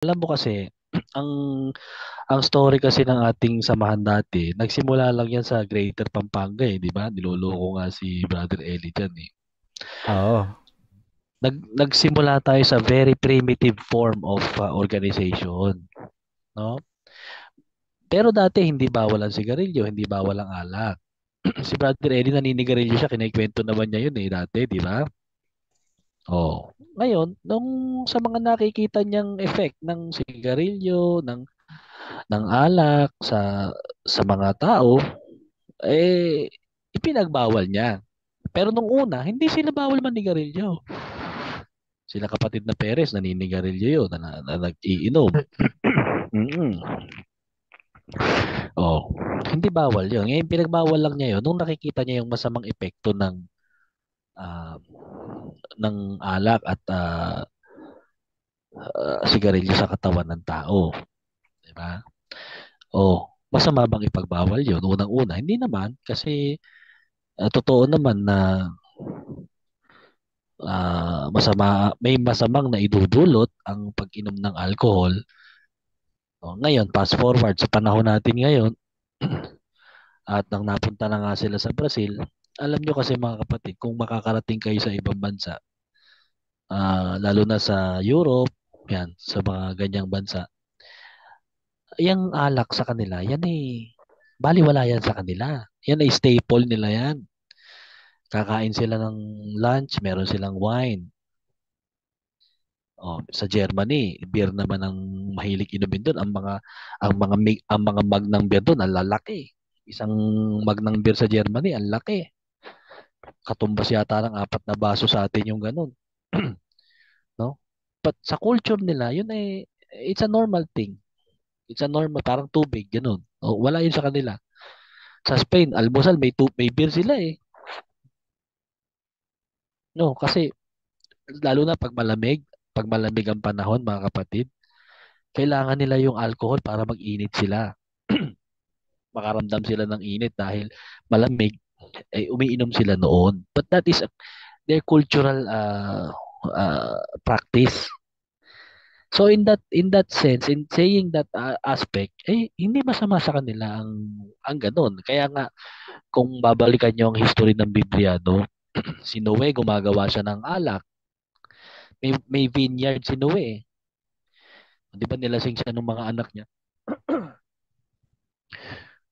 Alam mo kasi, ang ang story kasi ng ating samahan dati, nagsimula lang yan sa Greater Pampanga eh, di ba? Niloloko nga si Brother Eli dyan eh. Oo. Nagsimula tayo sa very primitive form of organization, no? Pero dati hindi bawal ang sigarilyo, hindi bawal ang alak. Si Brother Eli naninigarilyo siya, kinikwento naman niya yun eh dati, di ba? Oh. Ngayon, nung sa mga nakikita niyang effect ng sigarilyo, ng alak sa mga tao, eh, ipinagbawal niya. Pero nung una, hindi sila bawal manigarilyo. Sila kapatid na Perez, naninigarilyo yun, na nag-iinom. Mm. Oh, hindi bawal yun. Ngayon, pinagbawal lang niya yun nung nakikita niya yung masamang epekto ah, ng alak at sigarilyo sa katawan ng tao. Di ba? Oh, masama bang ipagbawal yun? Unang-una, hindi naman kasi totoo naman na may masamang na idudulot ang pag-inom ng alcohol. O, ngayon, fast forward sa panahon natin ngayon, at nang napunta na nga sila sa Brazil, alam nyo kasi mga kapatid, kung makakarating kayo sa ibang bansa, lalo na sa Europe, yan, sa mga ganyang bansa, yung alak sa kanila, yan eh, baliwala yan sa kanila. Yan ay staple nila yan. Kakain sila ng lunch, meron silang wine. Oh, sa Germany, beer naman ang mahilig inumin doon. Ang mga mug ng beer doon, ang lalaki. Isang mug ng beer sa Germany, ang laki. Katumbas yata ng 4 na baso sa atin yung ganun. No? But sa culture nila, yun ay it's a normal thing. It's a normal, parang tubig, ganun. Oh, wala yun sa kanila. Sa Spain, almusal may beer sila eh. No, kasi lalo na pag malamig ang panahon, mga kapatid, kailangan nila yung alcohol para mag-init sila. Makaramdam sila ng init dahil malamig, ay umiinom sila noon. But that is their cultural practice. So in that sense, in saying that aspect, hindi masama sa kanila ang ganun. Kaya nga kung babalikan niyo ang history ng Biblia, no, si Noe gumagawa siya ng alak. May vineyard si Noe. Eh. Di ba nilasing siya ng mga anak niya?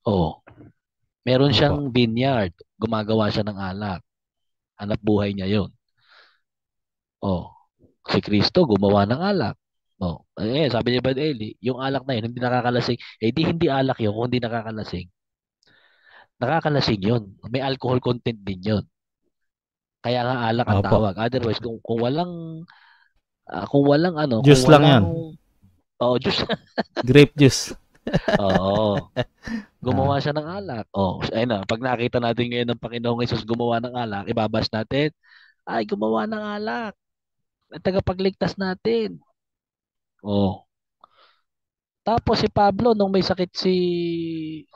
Oh, meron Opo. siyang vineyard. Gumagawa siya ng alak. Hanap buhay niya 'yon. Oh, si Kristo gumawa ng alak. Oh, sabi ni Brad Eli, yung alak na yun, hindi nakakalasing. Di hindi alak yun, kung hindi nakakalasing. Nakakalasing yun. May alcohol content din yun. Kaya nga alak ang Opo. tawag. Otherwise, kung Juice lang walang, yan. Diyos. Grape juice. Oo. Gumawa Ah, siya ng alak. Oh, ayun na. Pag nakita natin ngayon ng Panginoong Hesus gumawa ng alak, ibabas natin, ay, gumawa ng alak. Ang tagapagligtas natin. Oh. Tapos si Pablo, nung may sakit sino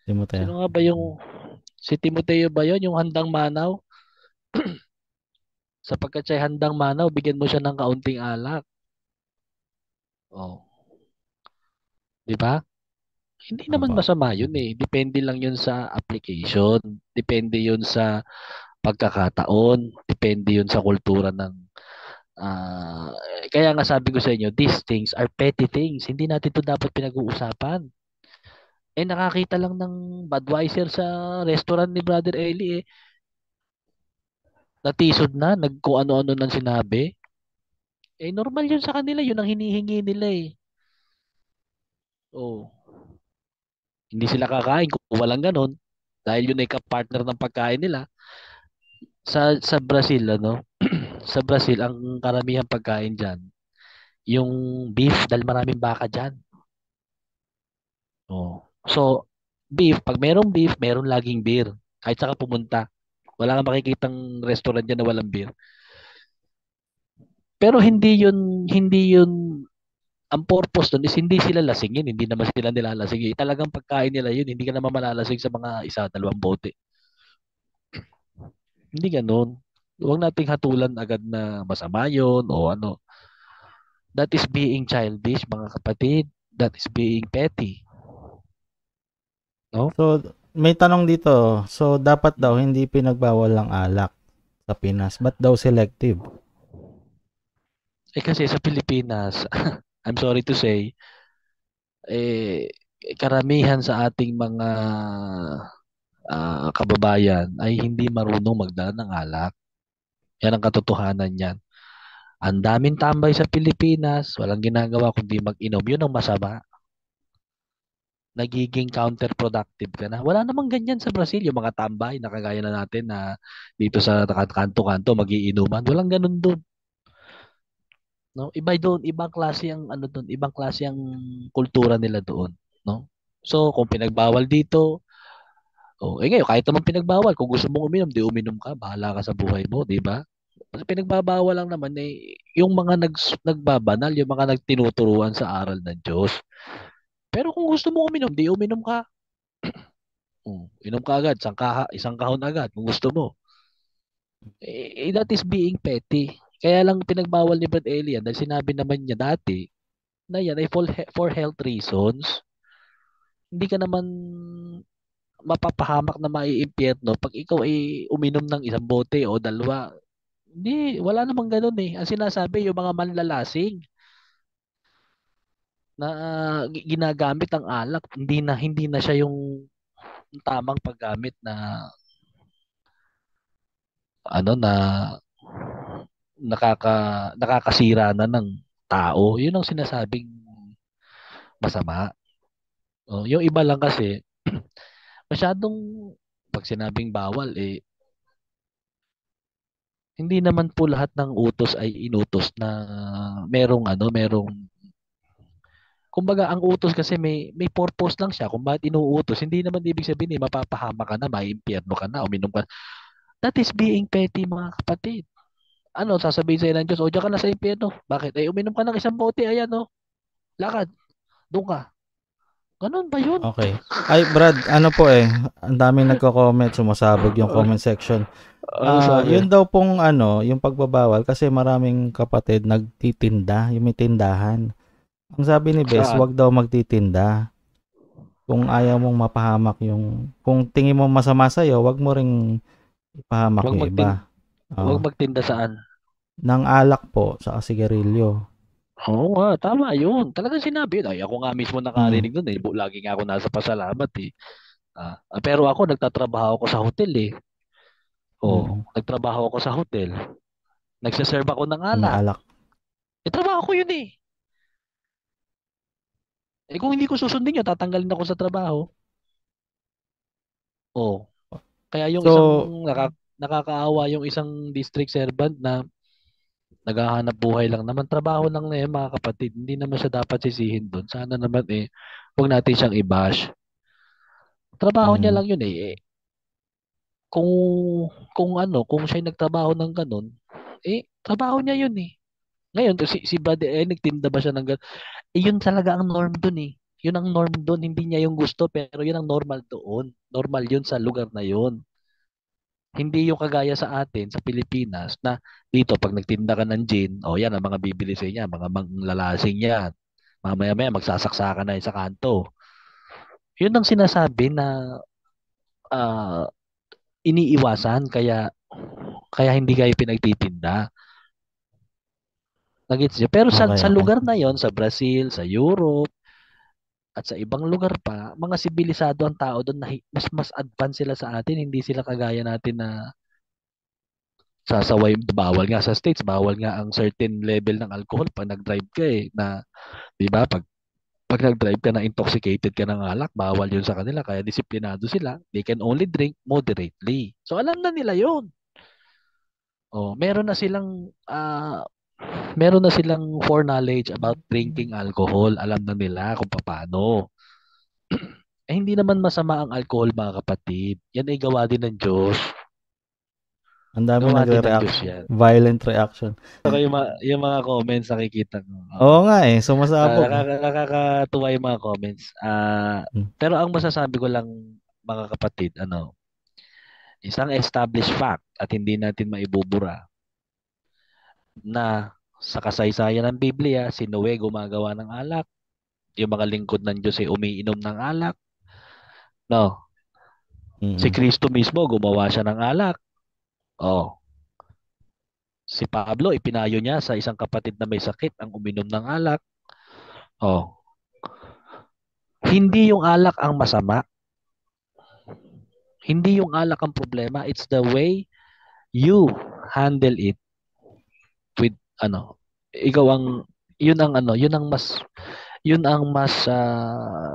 Timoteo. nga ba si Timoteo ba yun, yung handang manaw? Sapagkat siya handang manaw, bigyan mo siya ng kaunting alak. Oh, di ba? Hindi naman Opo. masama yun eh. Depende lang yun sa application. Depende yun sa pagkakataon. Depende yun sa kultura ng ah, kaya nga sabi ko sa inyo, these things are petty things. Hindi natin to dapat pinag-uusapan. Nakakita lang ng Budweiser sa restaurant ni Brother Eli eh. Natisod na, nagko ano-ano nang sinabi. Normal yun sa kanila, yun ang hinihingi nila eh. Oh, hindi sila kakain kung walang ganun. Dahil yun ay ka-partner ng pagkain nila. Sa Brazil, ano, sa Brazil, ang karamihang pagkain dyan, yung beef, dahil maraming baka dyan. Oh. So, pag merong beef, meron laging beer. Kahit saka pumunta. Wala kang makikitang restaurant dyan na walang beer. Pero hindi yun ang purpose doon is hindi sila lasingin, hindi naman sila nilalasing. Talagang pagkain nila yun, hindi ka naman malalasing sa mga isa, dalawang bote. Hindi ganun. Huwag nating hatulan agad na masama yun o ano. That is being childish, mga kapatid. That is being petty. No? So, may tanong dito. So, dapat daw hindi pinagbawal ang alak sa Pinas. Ba't daw selective? Kasi sa Pilipinas, I'm sorry to say, eh, karamihan sa ating mga kababayan ay hindi marunong magdala ng alak. Yan ang katotohanan niyan. Ang daming tambay sa Pilipinas, walang ginagawa kundi mag-inom. Yun ang masama. Nagiging counterproductive ka na. Wala namang ganyan sa Brazil, yung mga tambay na kagaya na natin na dito sa kanto-kanto magiinuman. Walang ganun doon. No? Iba doon, ibang klase ang ano doon, ibang klase ang kultura nila doon, no? So, kung pinagbawal dito, ngayon kahit naman pinagbawal, kung gusto mong uminom, di uminom ka, bahala ka sa buhay mo, di ba? Kasi pinagbabawal lang naman yung mga nagbabanal, yung mga nagtinuturuan sa aral ng Diyos. Pero kung gusto mo uminom, di uminom ka. Inom ka agad, isang kahon agad kung gusto mo. That is being petty. Kaya lang pinagbawal ni Brad Elian dahil sinabi naman niya dati na yan ay for health reasons. Hindi ka naman mapapahamak na maiimpyerno pag ikaw ay uminom ng isang bote o dalawa. Hindi, wala namang ganun eh. Ang sinasabi, yung mga manlalasing na ginagamit ang alak, hindi na siya yung tamang paggamit na ano na nakaka nakakasira na ng tao. Yun ang sinasabing masama. Yung iba lang kasi masyadong pag sinabing bawal hindi naman po lahat ng utos ay inutos na merong kumbaga ang utos kasi may purpose lang siya kung bakit inuutos. Hindi naman ibig sabihin mapapahama ka na, maiimpyerno ka na, uminom ka. That is being petty, mga kapatid. Ano sasabihin sa'yo ng Diyos? O diyan ka na sa impyerno. Bakit? Uminom ka ng isang bote, ayan lakad, doon ka. Ganun ba yun? Okay. Ay, Brad, ano po ang daming nagko-comment, sumasabog yung comment section. Ano sabi? Yun daw pong yung pagbabawal kasi maraming kapatid nagtitinda, yung may tindahan. Ang sabi ni Bes, Saan? wag daw magtitinda. Kung ayaw mong mapahamak kung tingin mo masama sa'yo, wag mo ring ipahamak Huwag yung magtin iba. huwag Oh, magtinda saan? ng alak po sa sigarilyo. Oo nga, tama yun. Talagang sinabi yun. Ay, ako nga mismo Mm. nakarinig doon. Lagi nga ako nasa pasalamat eh. Pero ako, nagtatrabaho ako sa hotel eh. Mm. Nagtrabaho ako sa hotel. Nagsaserve ako ng May alak. alak. Trabaho ko yun eh. Kung hindi ko susundin yun, tatanggalin ako sa trabaho. Oh, kaya yung isang So, nakakaawa yung isang district servant na naghahanap buhay lang naman. Trabaho lang na yan, mga kapatid. Hindi naman siya dapat sisihin doon. Sana naman huwag natin siyang i-bash. Trabaho niya mm, lang yun eh. Kung kung siya nagtrabaho ng ganun, trabaho niya yun eh. Ngayon, si Brad, nagtinda ba siya ng ganun? Yun talaga ang norm dun eh. Yun ang norm dun, hindi niya yung gusto, pero yun ang normal doon. Normal yun sa lugar na yun. Hindi yung kagaya sa atin, sa Pilipinas, na dito, pag nagtinda ka ng gin, yan ang mga bibili sa inyo, mga manglalasing yan. Mamaya-maya, magsasaksakan na yun sa kanto. Yun ang sinasabi na ah, iniiwasan, kaya hindi kayo pinagtitinda. Nagets niyo? Pero okay, sa okay. lugar na yon, sa Brazil, sa Europe, at sa ibang lugar pa, mga sibilisado ang tao doon na mas advance sila sa atin, hindi sila kagaya natin na sasaway, bawal nga sa States, bawal nga ang certain level ng alcohol pag nag-drive ka na, 'di ba? Pag nag-drive ka na intoxicated ka ng alak, bawal 'yun sa kanila, kaya disiplinado sila. They can only drink moderately. So alam na nila 'yun. Meron na silang meron na silang foreknowledge about drinking alcohol. Alam na nila kung paano. Hindi naman masama ang alcohol, mga kapatid. Yan ay gawa din ng Diyos. Ang dami Gawa din ng Diyos nagre-reaction. yan. Violent reaction. Saka yung mga comments nakikita ko. Oo. Oo nga sumasabog. Nakakatuwa yung mga comments. Mm. Pero ang masasabi ko lang, mga kapatid, isang established fact at hindi natin maibubura na Sa kasaysayan ng Biblia, si Noe gumagawa ng alak. Yung mga lingkod ng Diyos ay umiinom ng alak. No, si Mm. Kristo mismo gumawa siya ng alak. Oh, si Pablo ipinayo niya sa isang kapatid na may sakit ang uminom ng alak. Oh, hindi yung alak ang masama. Hindi yung alak ang problema. It's the way you handle it with ikaw ang yun ang mas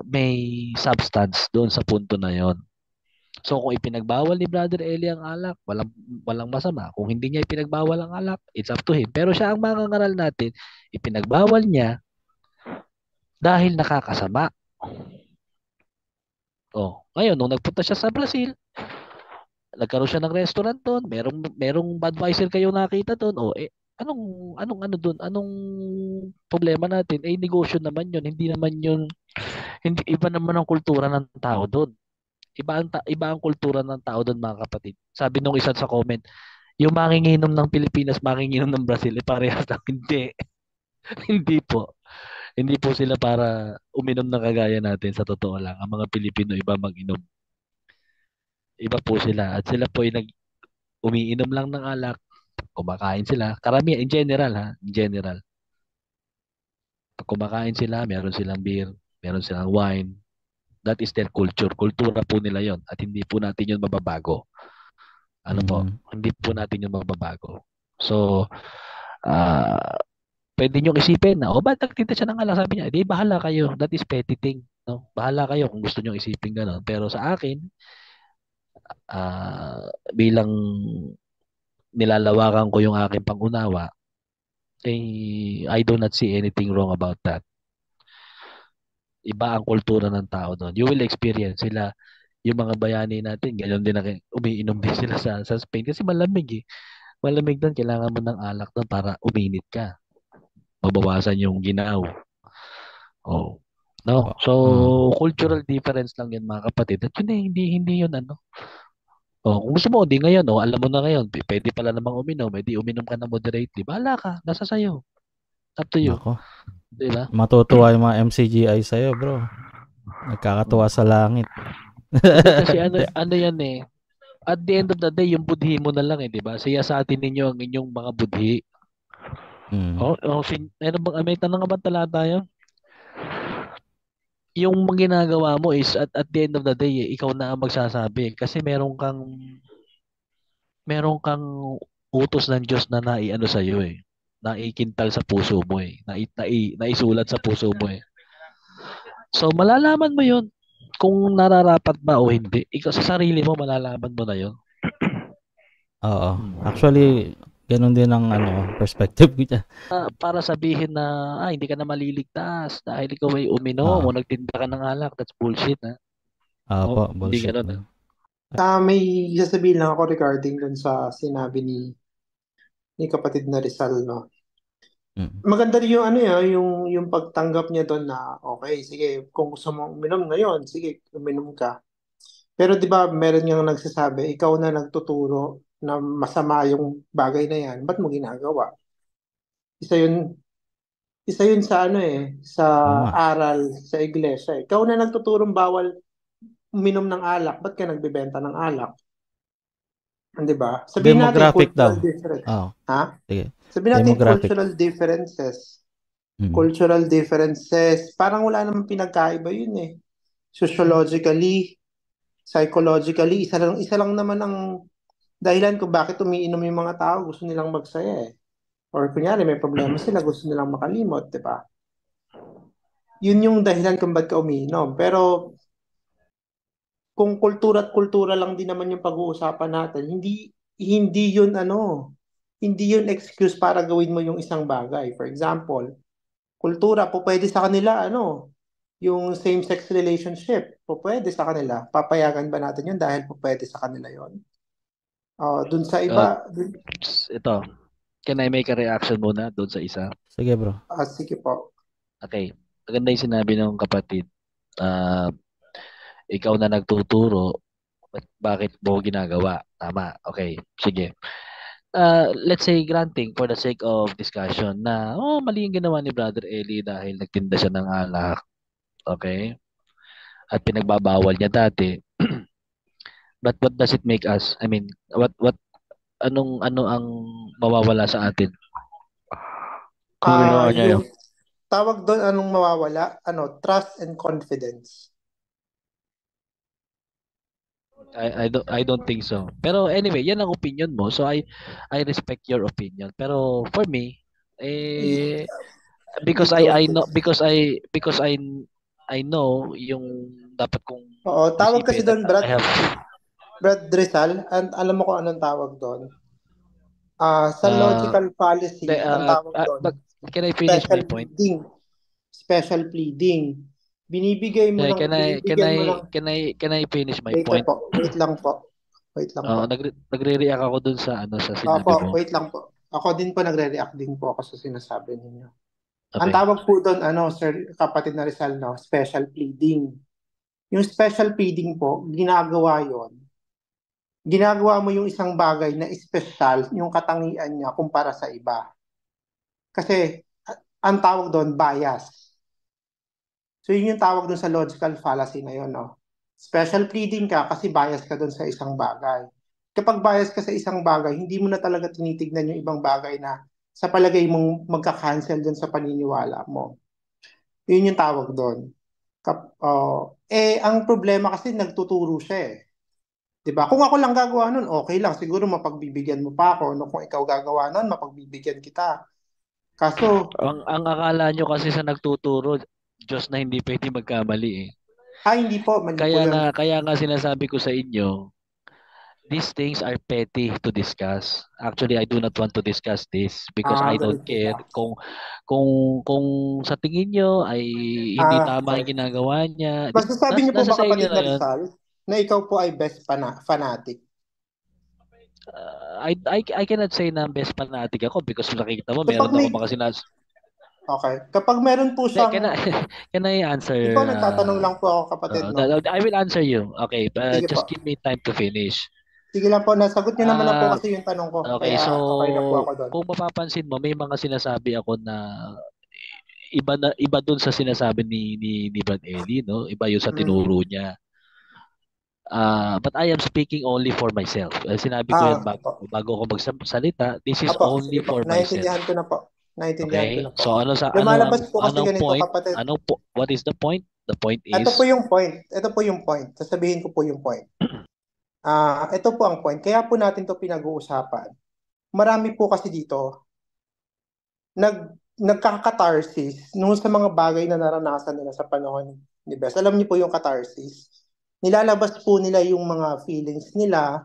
may substance doon sa punto na yon. So kung ipinagbawal ni Brother Eli ang alak, walang masama. Kung hindi niya ipinagbawal ang alak, it's up to him. Pero siya ang mangangaral natin, ipinagbawal niya dahil nakakasama. Oh, ngayon nung nagpunta siya sa Brazil, nagkaroon siya ng restaurant doon, merong Budweiser kayo nakita doon. Oh, anong ano doon? Anong problema natin? Negosyo naman 'yun, hindi naman 'yun, hindi iba naman ang kultura ng tao doon. Iba ang kultura ng tao doon, mga kapatid. Sabi nung isa sa comment, yung manginginom ng Pilipinas, manginginom ng Brazil, parehas lang. Hindi. Hindi po. Hindi po sila para uminom na kagaya natin, sa totoo lang. Ang mga Pilipino iba mag-inom. Iba po sila. At sila po ay umiinom lang ng alak. Kumakain sila. Karamihan, in general ha. In general. Pag kumakain sila, meron silang beer, meron silang wine. That is their culture. Kultura po nila yon. At hindi po natin yun mababago. Ano po? Mm. Hindi po natin yun mababago. So, ah pwede nyo isipin na, ba't nagtinda siya ng alak? Sabi niya, di bahala kayo. That is petty thing. No? Bahala kayo kung gusto nyo isipin gano'n. Pero sa akin, bilang nilalawakan ko yung aking pangunawa, I do not see anything wrong about that. Iba ang kultura ng tao doon. You will experience sila, yung mga bayani natin, ganyan din umiinom din sila sa Spain kasi malamig eh. Malamig doon, kailangan mo ng alak doon para uminit ka. Mabawasan yung ginaw. Oh. No. Opo. So, Mm. cultural difference lang 'yan, mga kapatid. At yun hindi 'yun ano. Oh, kung gusto mo, di ngayon, alam mo na ngayon, pwede pala namang uminom, uminom ka na moderately. Bahala ka, nasa sayo. Up to you. Nako, Di ba? matutuwa yung mga MCGI sa'yo, bro. Nagkakatuwa sa Mm. langit. Hindi kasi ano yan eh. At the end of the day, yung budhi mo na lang eh, di ba? Siya sa atin ninyo ang inyong mga budhi. Mm. May tanong nga ba talata yun? Yung mga ginagawa mo is at the end of the day, ikaw na ang magsasabi. Kasi meron kang utos ng Diyos na naiano sa iyo eh. Naikintal sa puso mo eh. Naisulat sa puso mo eh. So malalaman mo 'yun kung nararapat ba o hindi. Ikaw sa sarili mo malalaman mo na 'yun. Oo. Hmm. Actually, ganun din ang perspective ko dyan. Para sabihin na hindi ka na maliligtas dahil ikaw ay uminom o Oo. nagtinda ka ng alak, that's bullshit ha. Opo, Hindi bullshit ganoon ha. yun. May sasabihin lang ako regarding dun sa sinabi ni kapatid na Rizal, no? Mm. Maganda rin yung ano yung pagtanggap niya doon na okay, sige, kung gusto mo uminom ngayon, sige, uminom ka. Pero 'di ba, meron yung nagsasabi, ikaw na nagtuturo na masama yung bagay na yan, ba't mo ginagawa? Isa yun, isa yun sa sa Tama. aral sa iglesia. Ikaw na nagtuturong bawal uminom ng alak, ba't ka nagbebenta ng alak? 'Di ba? Sabihin natin Demographic daw. cultural difference. Oo. Ha? Sige. Sabihin natin Demographic. cultural differences. Mm. Cultural differences, parang wala namang pinagkaiba yun eh. Sociologically, psychologically, isa lang naman ang dahilan kung bakit umiinom yung mga tao, gusto nilang magsaya eh. Or kunyari may problema sila, gusto nilang makalimot, di ba? Yun yung dahilan kung bakit ka umiinom. Pero kung kultura at kultura lang din naman yung pag-uusapan natin, hindi yun hindi yun excuse para gawin mo yung isang bagay. For example, kultura po pwede sa kanila yung same-sex relationship po pwede sa kanila. Papayagan ba natin yun dahil po pwede sa kanila yun? Dun sa Uh, iba, ito, can I make a reaction muna doon sa isa? Sige, bro. sige po. Okay. Maganda yung sinabi ng kapatid. Uh, ikaw na nagtuturo, bakit mo ginagawa? Tama. Okay. Sige. let's say granting for the sake of discussion na mali yung ginawa ni Brother Eli dahil nagtinda siya ng alak, okay? At pinagbabawal niya dati. But what does it make us? I mean, ano ang mawawala sa atin kung ginawa niya yun? Yung tawag doon, anong mawawala? Trust and confidence. I don't think so. Pero anyway, yan ang opinion mo. So I respect your opinion. Pero for me, because I know yung dapat kong Oo, tawag kasi isipin doon, Brad, I have Brad Rizal, and alam mo kung anong tawag doon? Sa logical fallacy, ang tawag doon, can I finish my point? Special pleading. Binibigay mo ng Can I finish my point? Wait lang po. Nagre-react ako dun sa sinabi mo. Wait lang po. Ako din po nagre-react din po ako sa sinasabi ninyo. Okay. Ang tawag po doon, Sir Kapatid na Rizal, special pleading. Yung special pleading po, ginagawa mo yung isang bagay na espesyal, yung katangian niya kumpara sa iba. Kasi, ang tawag doon, bias. So, yun yung tawag doon sa logical fallacy na yun, no? Special pleading ka kasi bias ka doon sa isang bagay. Kapag bias ka sa isang bagay, hindi mo na talaga tinitignan yung ibang bagay na sa palagay mong magka-cancel doon sa paniniwala mo. Yun yung tawag doon. Ang problema kasi nagtuturo siya eh. 'Di ba? Kung ako lang gagawa nun, okay lang. Siguro mapagbibigyan mo pa ako. No? Kung ikaw gagawa nun, mapagbibigyan kita. Kaso, ang akala nyo kasi sa nagtuturo, Diyos na hindi pwede magkamali eh. Hindi po. Mali po yun. Kaya nga sinasabi ko sa inyo, these things are petty to discuss. Actually, I do not want to discuss this because I don't care kung sa tingin nyo ay hindi tama ang ginagawa niya. Masasabi niyo po ba, Kapatid na Rizal, na ikaw po ay best fanatic? I cannot say na best fanatic ako because nakikita mo meron ako mga sinasabi. Okay. Kapag meron po siyang... Can I answer? Ikaw, nagtatanong lang po ako, kapatid. I will answer you. Okay, but just give me time to finish. Sige lang po, nasagot niyo naman na po kasi yung tanong ko. Okay, kaya, so okay na po ako doon. Kung mapapansin mo, may mga sinasabi ako na iba doon sa sinasabi ni Brad Eli, no? Iba 'yung sa tinuro niya. But I am speaking only for myself. Sinabi ko 'yan bago ako magsalita. This is only for myself. Naintindihan ko na po. Okay. So lumalabas po kasi ganito, point? Kapatid. What is the point? The point is Ito po yung point. Sasabihin ko po yung point. Ito po ang point. Kaya po natin to pinag-uusapan. Marami po kasi dito nagkaka-catharsis nung sa mga bagay na naranasan nila sa panahon ni Bes. Alam niyo po yung catharsis. Nilalabas po nila yung mga feelings nila,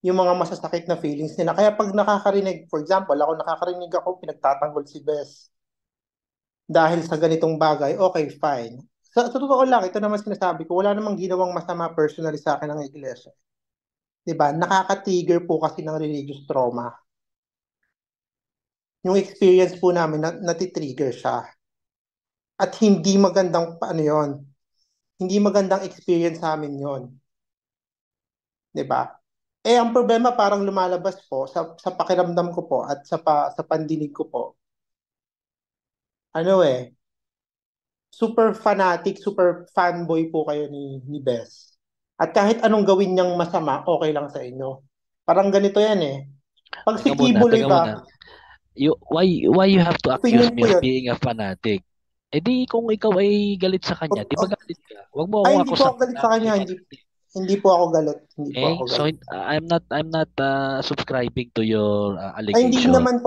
yung mga masasakit na feelings nila. Kaya pag nakakarinig, for example, nakakarinig ako, pinagtatanggol si Bes dahil sa ganitong bagay, okay, fine. Sa totoo lang, ito naman sinasabi ko, wala namang ginawang masama personally sa akin ng iglesia. Diba? Nakaka-trigger po kasi ng religious trauma. Yung experience po namin, natitrigger siya. At hindi magandang, hindi magandang experience sa amin yon. Diba? Ang problema parang lumalabas po sa pakiramdam ko po at sa pandinig ko po. Super fanatic, super fanboy po kayo ni Bes. At kahit anong gawin niyang masama, okay lang sa inyo. Parang ganito yan eh. Pag si Kibuloy ba, why you have to accuse me of being a fanatic? Di kung ikaw ay galit sa kanya, di ba galit ka? Wag mo ako hindi po ako galit sa kanya, hindi po ako galit. So I'm not subscribing to your allegation. Hindi naman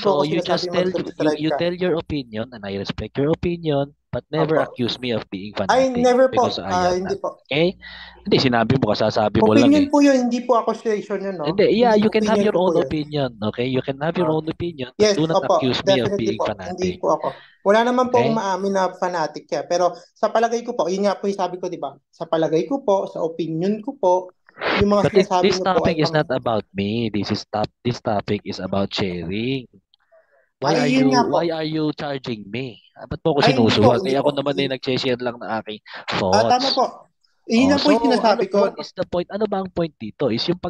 po So you just tell your opinion and I respect your opinion, but never accuse me of being fanatic. Never po. Hindi po. Okay? Hindi, sinabi mo, kasasabi mo lang Opinion po yun, hindi po accusation yun, no? Hindi, you can have your own opinion, okay? You can have your own opinion, but do not accuse me of being fanatic. Hindi po ako. Wala naman po maamin na fanatic ka. Pero sa palagay ko po, yun nga po yung sabi ko, di ba? Sa palagay ko po, sa opinion ko po, yung mga sinasabi this topic is not about me. This topic is about sharing. Why are you charging me? Ba't mo ako sinusuwag? Ako naman ay nag-share lang ng aking thoughts. Tama po. Yun lang po yung Ano, sinasabi ko. what is the point? Ano ba ang point dito? Is yung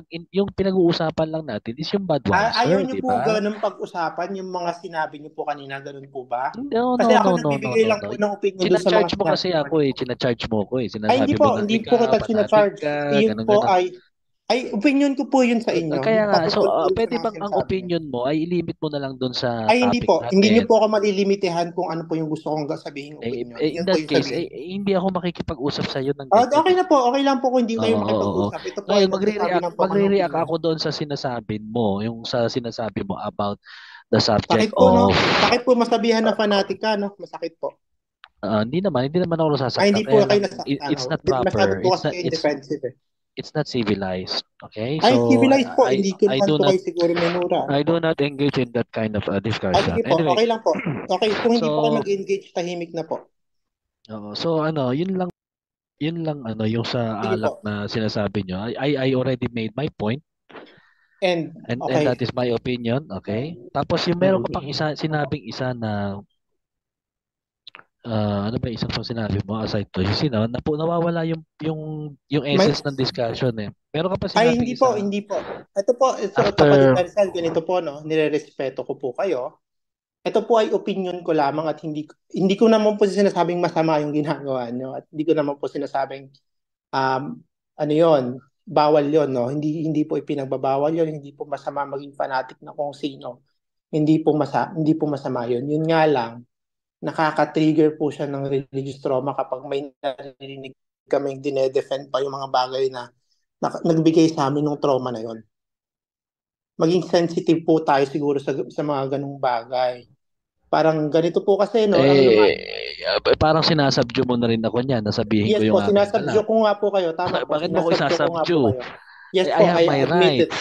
pinag-uusapan lang natin is yung Ayaw Budweiser, niyo di po ba? ganun pag-usapan yung mga sinabi niyo po kanina, ganun po ba? No, Kasi no, ako no, no, no, nagbibigay no, lang no. po ng opinion doon sa mga China-charge mo sinabi kasi ko ako kanina. eh. China-charge mo ko eh. Ay, Sinasabi mo na, hindi hindi po ka, kita fanatic sinacharge. ka, Iyon po ganun-ganun. ay opinion ko po yun sa inyo. Kaya Hindi nga, so patungkol po yun sa pwede mga bang ang sinasabi niyo. opinion mo ay ilimit mo na lang doon sa Ay, hindi topic po. Hindi niyo natin? po ako malilimitahan kung ano po yung gusto kong sabihin opinion. In Yun po that yung case, sabihin. hindi ako makikipag-usap sa iyo ng ganyan Okay eh. na po. Okay lang po kung hindi kayo Oo, oo, oo. makipag-usap. Ito po ay Ngayon, nagsasabi lang po ako ng magre-react opinion. ako doon sa sinasabi mo, yung sa sinasabi mo about the subject Sakit po, no? of, Sakit po masabihan na fanatic ka, no? Masakit po. hindi naman ako Ay, nasasaktan. hindi po Kaya kayo lang, nasaktan. it's not Masyado proper. po kasi kayo defensive eh. It's not civilized. Okay? Ay, So, civilized po. Hindi ko I naman do po not, kayo siguro minura. Ano I po? do not engage in that kind of Ay, discussion. sige po. Anyway, Okay lang po. Okay, kung hindi po kayo so, mag-engage, tahimik na po. so yun lang yung sa Sige alak po. na sinasabi nyo. I already made my point. And, And okay. that is my opinion, okay? Tapos yung meron ka pang sinabing isa na ano ba isang pang sinabi mo aside to nawawala yung May, essence ng discussion eh. Meron ka pa ay, sinabing hindi po, isa hindi po. Ito po, so, kapatid after Arsal, ganito po, no? Nirerespeto ko po kayo. Ito po ay opinion ko lamang at hindi ko naman po sinasabing masama yung ginagawa nyo at hindi ko naman po sinasabing ano yon, bawal yon, no? Hindi po ipinagbabawal yon, hindi po masama maging fanatic na kung sino. Hindi po masama yon. Yun nga lang, nakaka-trigger po siya ng religious trauma kapag may narinig kaming dinedefend pa yung mga bagay na nagbigay sa amin ng trauma na yon. Maging sensitive po tayo siguro sa mga ganung bagay. Parang ganito po kasi, no? parang sinasubdue mo na rin ako niyan nasabihin ko Yes yung po, aking sinasubdue alak. ko nga po kayo. Tama po, Bakit mo ko sinasubdue ko nga po isasubdue? kayo. Yes I po, have I my admit it. rights.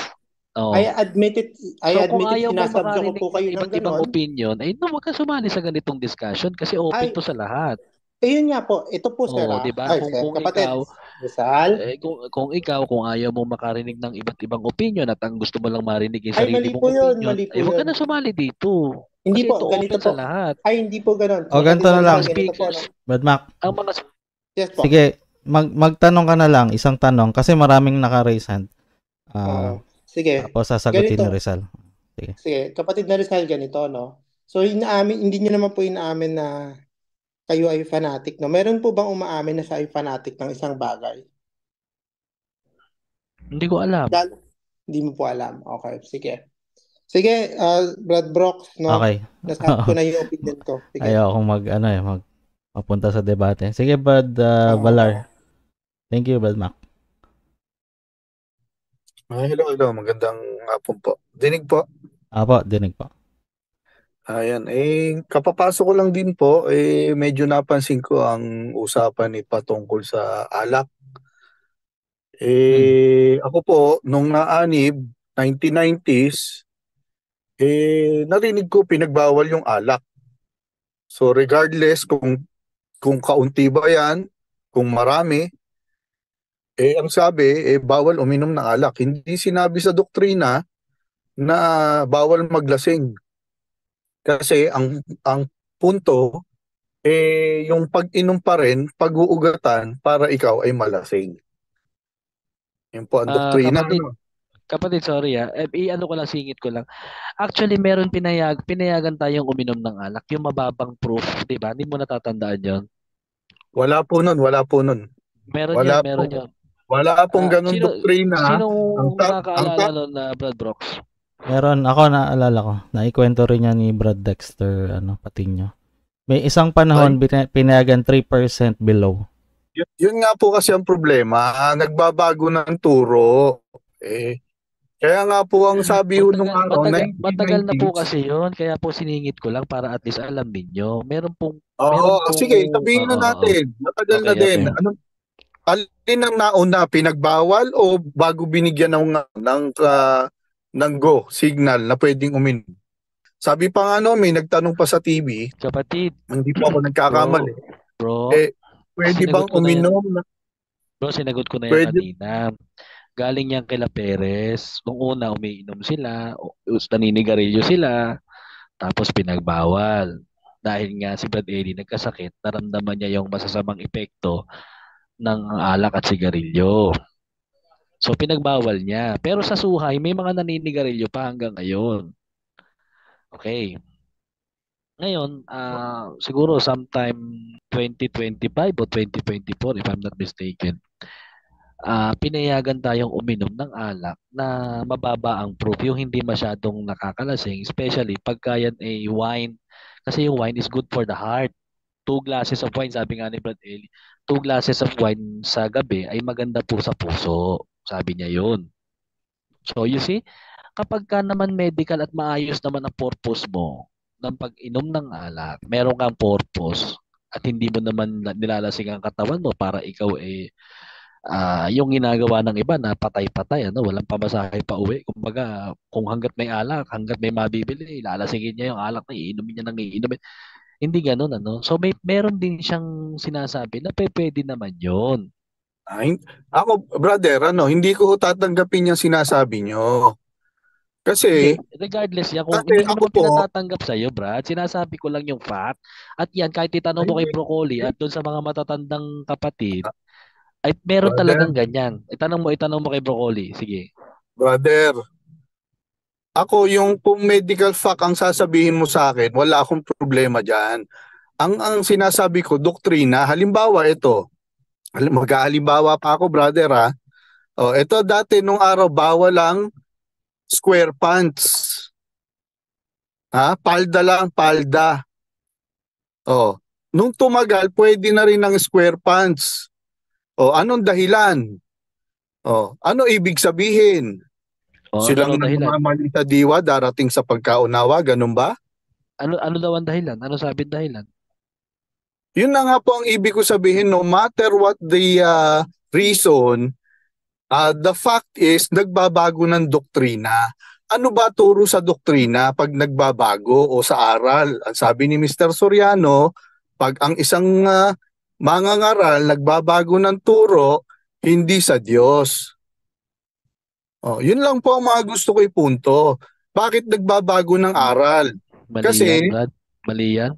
Oh. I So kung admit it, ayaw mong sinasubdue ko makarinig po ng kayo ng iba't ibang ganon. opinion, huwag ka sumali sa ganitong discussion kasi open Ay, to sa lahat. yun nga po, ito po sir Oo, 'di ba? Ay, Kung sir, kung kapatid, ikaw Rizal. kung ayaw mong makarinig ng iba't ibang opinion at ang gusto mo lang marinig yung Ay, sarili mong opinion, mali po huwag ka yun. na sumali dito. Hindi Kasi po, ito ganito open sa po. lahat. Ay, hindi po ganon. O, ganito Kapatid na lang. Rizal, ganito po, no? Speakers, Brad Mac, ang mga Yes po. sige, magtanong ka na lang, isang tanong, kasi maraming naka-raise hand. Sige, Tapos sasagutin ganito. ni Rizal. Sige, kapatid na Rizal, ganito, no? So, hindi niyo naman po inaamin na kayo ay fanatic, no? Meron po bang umaamin na siya ay fanatic ng isang bagay? hindi ko alam. Hindi mo po alam. Okay, sige. Sige, Brad Brooks, no? Okay. Nasabi ko na yung opinion ko. Sige. Ayaw akong mapunta sa debate. Sige, Brad Valar. Thank you, Brad Mac. Hello. Magandang hapon po. Dinig po? Apo, dinig po. Ayan. Kapapasok ko lang din po, medyo napansin ko ang usapan ni patungkol sa alak. Ako po, nung naanib, 1990s, narinig ko pinagbawal yung alak. So regardless kung kaunti ba yan, kung marami, ang sabi, bawal uminom ng alak. Hindi sinabi sa doktrina na bawal maglasing. Kasi ang punto, yung pag-inom pa rin, pag-uugatan para ikaw ay malasing. Yun po ang doktrina. Kapatid, sorry ano ko lang, singit ko lang. Actually, meron pinayagan tayong uminom ng alak, yung mababang proof, di ba? Hindi mo natatandaan yon? Wala po nun. Meron yan. Wala pong ganun doktrina. Sinong nakakaalala nun na Brad Brooks? Meron, ako naalala ko. Naikwento rin niya ni Brad Dexter, Patinho. May isang panahon, pinayagan 3% below. Yun nga po kasi ang problema. Nagbabago ng turo. Kaya nga po ang sabi nung araw, matagal na po kasi yun. Kaya po siningit ko lang para at least alam ninyo. Meron pong... sige, sabihin na natin. Matagal na din. Okay. Alin ang nauna, pinagbawal o bago binigyan ng go signal na pwedeng uminom? Sabi pa nga may nagtanong pa sa TV. Kapatid. Hindi po ako nagkakamali. Bro. Pwede bang uminom? Bro, sinagot ko na yan kanina. Galing yan kila Perez. Nung una, umiinom sila. Naninigarilyo sila. Tapos pinagbawal. Dahil nga si Brad Eddie nagkasakit, naramdaman niya yung masasamang epekto ng alak at sigarilyo. So pinagbawal niya. Pero sa suhay, may mga naninigarilyo pa hanggang ngayon. Okay. Ngayon, siguro sometime 2025 o 2024, if I'm not mistaken, pinayagan tayong uminom ng alak na mababa ang proof, yung hindi masyadong nakakalasing, especially pagka yan ay wine. Kasi yung wine is good for the heart. 2 glasses of wine, sabi nga ni Brad Eli, 2 glasses of wine sa gabi ay maganda po sa puso. Sabi niya yun. So you see, kapag ka naman medical at maayos naman ang purpose mo ng pag-inom ng alak, meron kang purpose at hindi mo naman nilalasing ang katawan mo para ikaw yung ginagawa ng iba na patay-patay, ano, walang pamasahe pa uwi. Kumbaga, kung hangga't may alak, hangga't may mabibili, lalasingin niya yung alak na iinumin niya nang iinumin. Hindi ganoon, ano. So meron din siyang sinasabi na pwede naman 'yon. Ay, ako, brother, hindi ko tatanggapin yung sinasabi nyo. Kasi, Hindi, regardless yan, kung kasi hindi ko ako naman po, pinatatanggap sa iyo, Brad, sinasabi ko lang yung fact. At yan, kahit itanong mo kay ay, Broccoli at doon sa mga matatandang kapatid, ay meron brother, talagang ganyan. Itanong mo kay Broccoli. Sige. brother, ako yung kung medical fact ang sasabihin mo sa akin, wala akong problema dyan. Ang sinasabi ko, doktrina, halimbawa ito, maghahalimbawa pa ako, brother, ha. Oh, ito dati nung araw, bawal lang square pants. Ha? Palda lang, palda. Oh, nung tumagal, pwede na rin ng square pants. Oh, anong dahilan? Oh, ano ibig sabihin? O, ano Silang daw dahilan? nagmamali sa diwa darating sa pagkaunawa, ganun ba? Ano daw ang dahilan? Ano sabi ang dahilan? Yun na nga po ang ibig ko sabihin, no matter what the reason, the fact is nagbabago ng doktrina. Ano ba turo sa doktrina pag nagbabago o sa aral? Ang sabi ni Mr. Soriano, pag ang isang mangangaral nagbabago ng turo, hindi sa Diyos. Oh, yun lang po ang mga gusto ko ipunto. Bakit nagbabago ng aral? Mali yan, Kasi, Brad. Mali yan.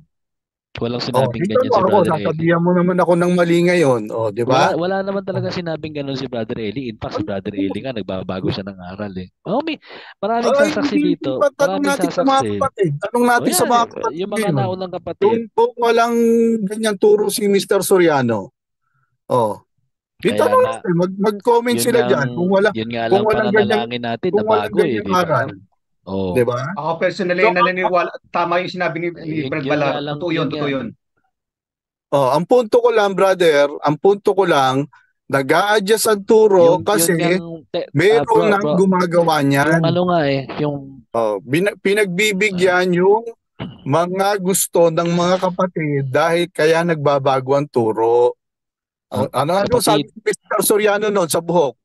Walang oh, sinabing dito ganyan mo si ako, Brother Eli. sasabihan mo naman ako ng mali ngayon. Oh, di ba? Wala naman talaga sinabing ganun si Brother Eli. In fact, si Brother Eli nga nagbabago siya ng aral eh. Oh, maraming Ay, sasaksi hindi dito. pa. Tanong Maraming natin sa mga sasaksi. kapatid. Tanong O natin sa yan, mga kapatid yung mga ngayon. naunang kapatid. Kung walang ganyan turo si Mr. Soriano. Oh. Kaya Itanong nga, natin, mag-comment yun sila nga, diyan yun nga kung lang walang ganyang pananalangin natin kung na walang bago ganyang di ba? aral, Oh, 'di ba? Ako personally So, ay naniniwala, tama yung sinabi ni Brad yun nga Balaro. lang, Totoo yun yun, nga. totoo yun. ang punto ko lang, brother, nag-a-adjust ang turo kasi Yun nga, meron nang bro, gumagawa yung niyan. ano nga yung Pinagbibigyan yung mga gusto ng mga kapatid dahil kaya nagbabago ang turo. Ano sabi kapatid, ni Mr. Soriano noon sa buhok?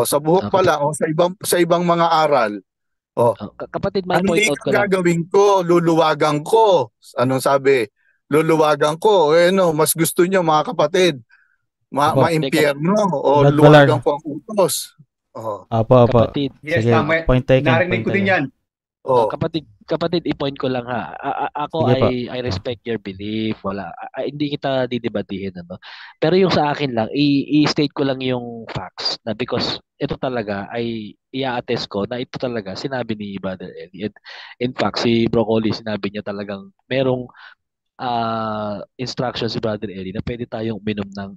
Sa buhok pala o sa ibang mga aral. kapatid, may Ano point din out ang ko lang. gagawin ko? Luluwagan ko. Anong sabi? Luluwagan ko. Mas gusto niyo mga kapatid, Apo, maimpyerno o Brad luwagan Balar. ko ang utos. Apo. Kapatid, Yes, Sige, tama. point taken, Narinig point ko din taken. yan. kapatid, i-point ko lang ha. Ako Sige po. I respect your belief. Wala, hindi kita didebatihin, ano. Pero yung sa akin lang, i-state ko lang yung facts na because ito talaga ay i-attest ko na ito talaga sinabi ni Brother Eli. And in fact, si Broccoli sinabi niya talagang merong instruction si Brother Eli na pwede tayong uminom ng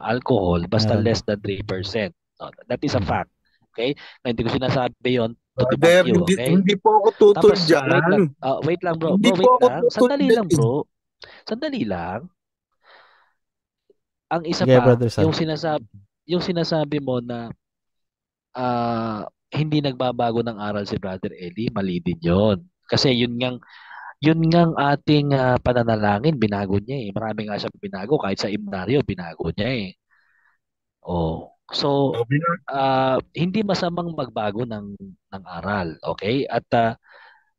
alcohol basta Meron. less than 3%. No, that is a fact. Okay? Na hindi ko sinasabi yon to Brother, debunk you, okay? hindi po ako tutol Tapos, dyan. wait lang bro. Hindi Bro, po wait ako lang. tutol Sandali dyan. lang bro. Sandali lang. Ang isa Sige, pa, Brother Sal. yung sinasabi mo na hindi nagbabago ng aral si Brother Eli, mali din yon. Kasi yun ngang ating pananalangin, binago niya eh. Marami nga siyang binago, kahit sa imnaryo, binago niya eh. Oh. So, hindi masamang magbago ng aral, okay? At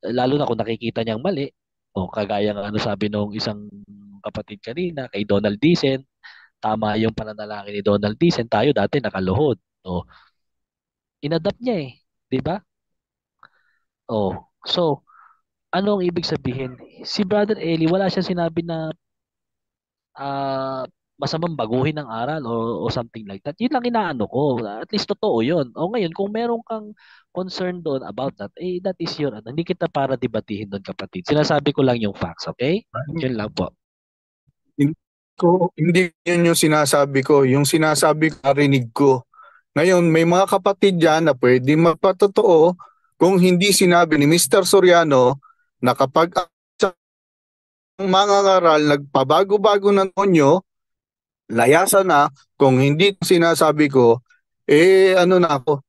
lalo na kung nakikita niyang mali, kagaya ng ano sabi nung isang kapatid kanina kay Donald Dicen, tama yung pananalangin ni Donald Dicen, tayo dati nakaluhod. Inadapt niya eh, 'di ba? So ano ang ibig sabihin? Si Brother Eli, wala siyang sinabi na masamang baguhin ang aral o something like that. Yun lang inaano ko. At least totoo yun. O ngayon, kung meron kang concern doon about that, that is your ano. Hindi kita para debatihin doon, kapatid. Sinasabi ko lang yung facts, okay? Yun lang po. Hindi yun yung sinasabi ko. Yung sinasabi ko, narinig ko. Ngayon, may mga kapatid dyan na pwede magpatotoo kung hindi sinabi ni Mr. Soriano na kapag ang mga ngaral nagpabago-bago ng tonyo, layasan na. Kung hindi sinasabi ko, ano na ako,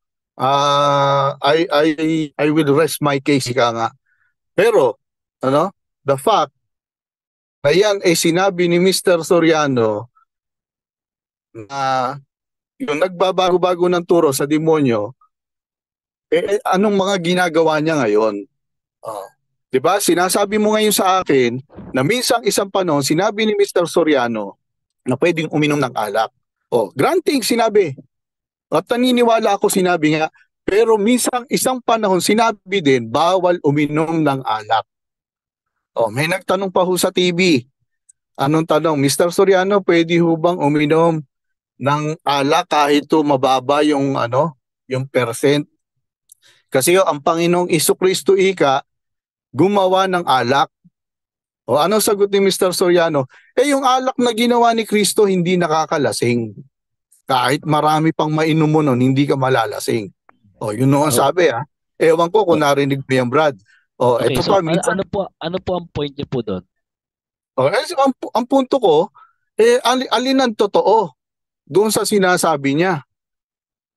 I will rest my case, ika nga. Pero, the fact na yan sinabi ni Mr. Soriano na yung nagbabago-bago ng turo sa demonyo, anong mga ginagawa niya ngayon? Diba? Sinasabi mo ngayon sa akin na minsang isang panahon, sinabi ni Mr. Soriano na pwedeng uminom ng alak. Granting sinabi. At naniniwala ako, sinabi nga, pero minsang isang panahon, sinabi din, bawal uminom ng alak. May nagtanong pa ho sa TV. Anong tanong? Mr. Soriano, pwede ho bang uminom ng alak kahit mababa yung yung percent? Kasi ang Panginoong Jesucristo gumawa ng alak. Anong sagot ni Mr. Soriano? Yung alak na ginawa ni Kristo hindi nakakalasing. Kahit marami pang mainom mo nun, hindi ka malalasing. Yun ang sabi Ewan ko kung narinig mo yan, Brad. Okay, ito so pa, minsan, ano po ang point niyo po doon? Ang punto ko, alin ang totoo doon sa sinasabi niya?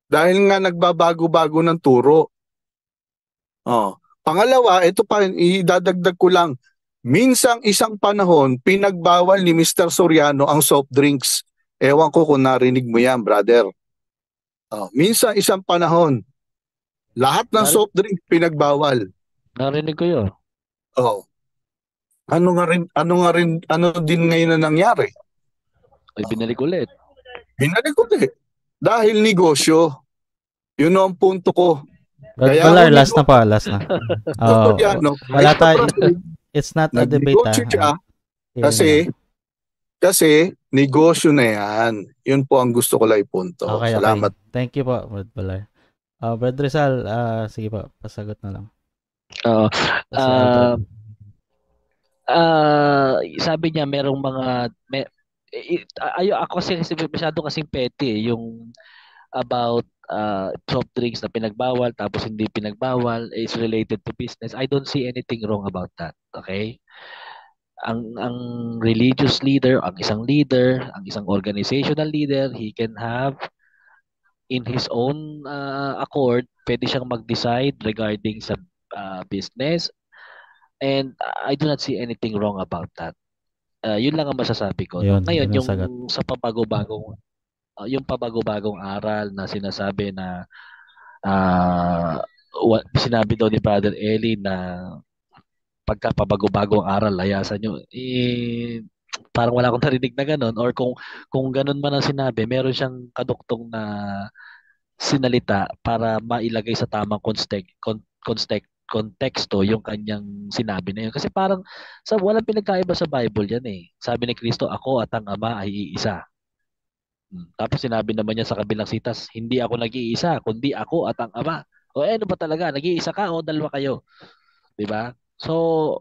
Dahil nga nagbabago-bago ng turo. Pangalawa, ito pa, idadagdag ko lang, minsang isang panahon, pinagbawal ni Mr. Soriano ang soft drinks. Ewan ko kung narinig mo yan, brother. Minsang isang panahon, lahat ng soft drinks pinagbawal. Narinig ko yun. Ano din ngayon na nangyari? Binalik ulit. Binalik ulit. Dahil negosyo. Yun ang punto ko. Kaya last na. Wala tayo. It's not a debate. Kasi negosyo na yan. Yun po ang gusto ko lang ipunto. Okay. Salamat. Thank you po, Brad Balar. Brad Rizal, sige po, pasagot na lang. Sabi niya merong mga ako kasi masyado kasing petty yung about soft drinks na pinagbawal tapos hindi pinagbawal is related to business. I don't see anything wrong about that. Okay? Ang religious leader, ang isang organizational leader, he can have in his own accord, pwede siyang mag-decide regarding sa business, and I do not see anything wrong about that. Yun lang ang masasabi ko. Ngayon, yung sa pabago-bagong aral na sinasabi na sinabi daw ni Brother Eli na pagka pabago-bagong aral, layasan nyo, parang wala akong narinig na ganun, or kung ganun man ang sinabi, meron siyang kaduktong na sinalita para mailagay sa tamang konteksto yung kanyang sinabi na yun. Kasi parang walang pinagkaiba sa Bible yan eh. Sabi ni Kristo, ako at ang Ama ay iisa. Tapos sinabi naman niya sa kabilang sitas, hindi ako nag-iisa, kundi ako at ang Ama. Ano ba talaga? Nag-iisa ka o dalawa kayo? Diba? So,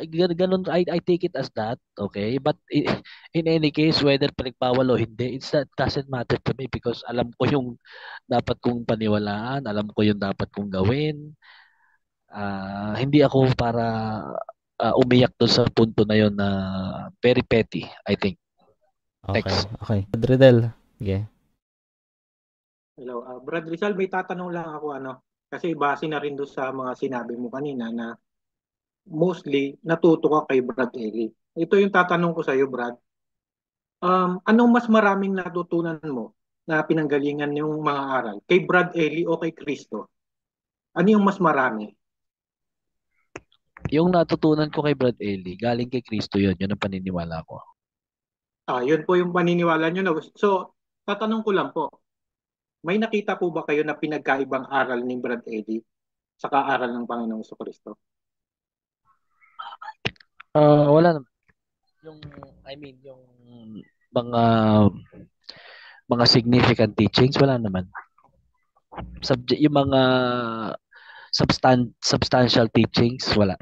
ganun, I take it as that, okay? But in any case, whether pinagbawal o hindi, that doesn't matter to me because alam ko yung dapat kong paniwalaan, alam ko yung dapat kong gawin. Hindi ako para umiyak doon sa punto na yun na very petty, I think. Thanks. Okay. Dredel. Okay. Hello, Brad Rizal, may tatanong lang ako kasi base na rin doon sa mga sinabi mo kanina na mostly natuto ka kay Brad Eli. Ito yung tatanong ko sa iyo, Brad. Anong mas maraming natutunan mo na pinanggalingan yung mga aral? Kay Brad Eli o kay Kristo? Ano yung mas marami? Yung natutunan ko kay Brad Eli, galing kay Kristo yun. Yun ang paniniwala ko. Yun po yung paniniwala nyo. So, tatanong ko lang po, may nakita po ba kayo na pinagkaibang aral ni Brad Eli sa kaaral ng Panginoong Kristo? Wala naman. Yung, I mean, yung mga mga significant teachings, wala naman. Yung mga substantial teachings, wala.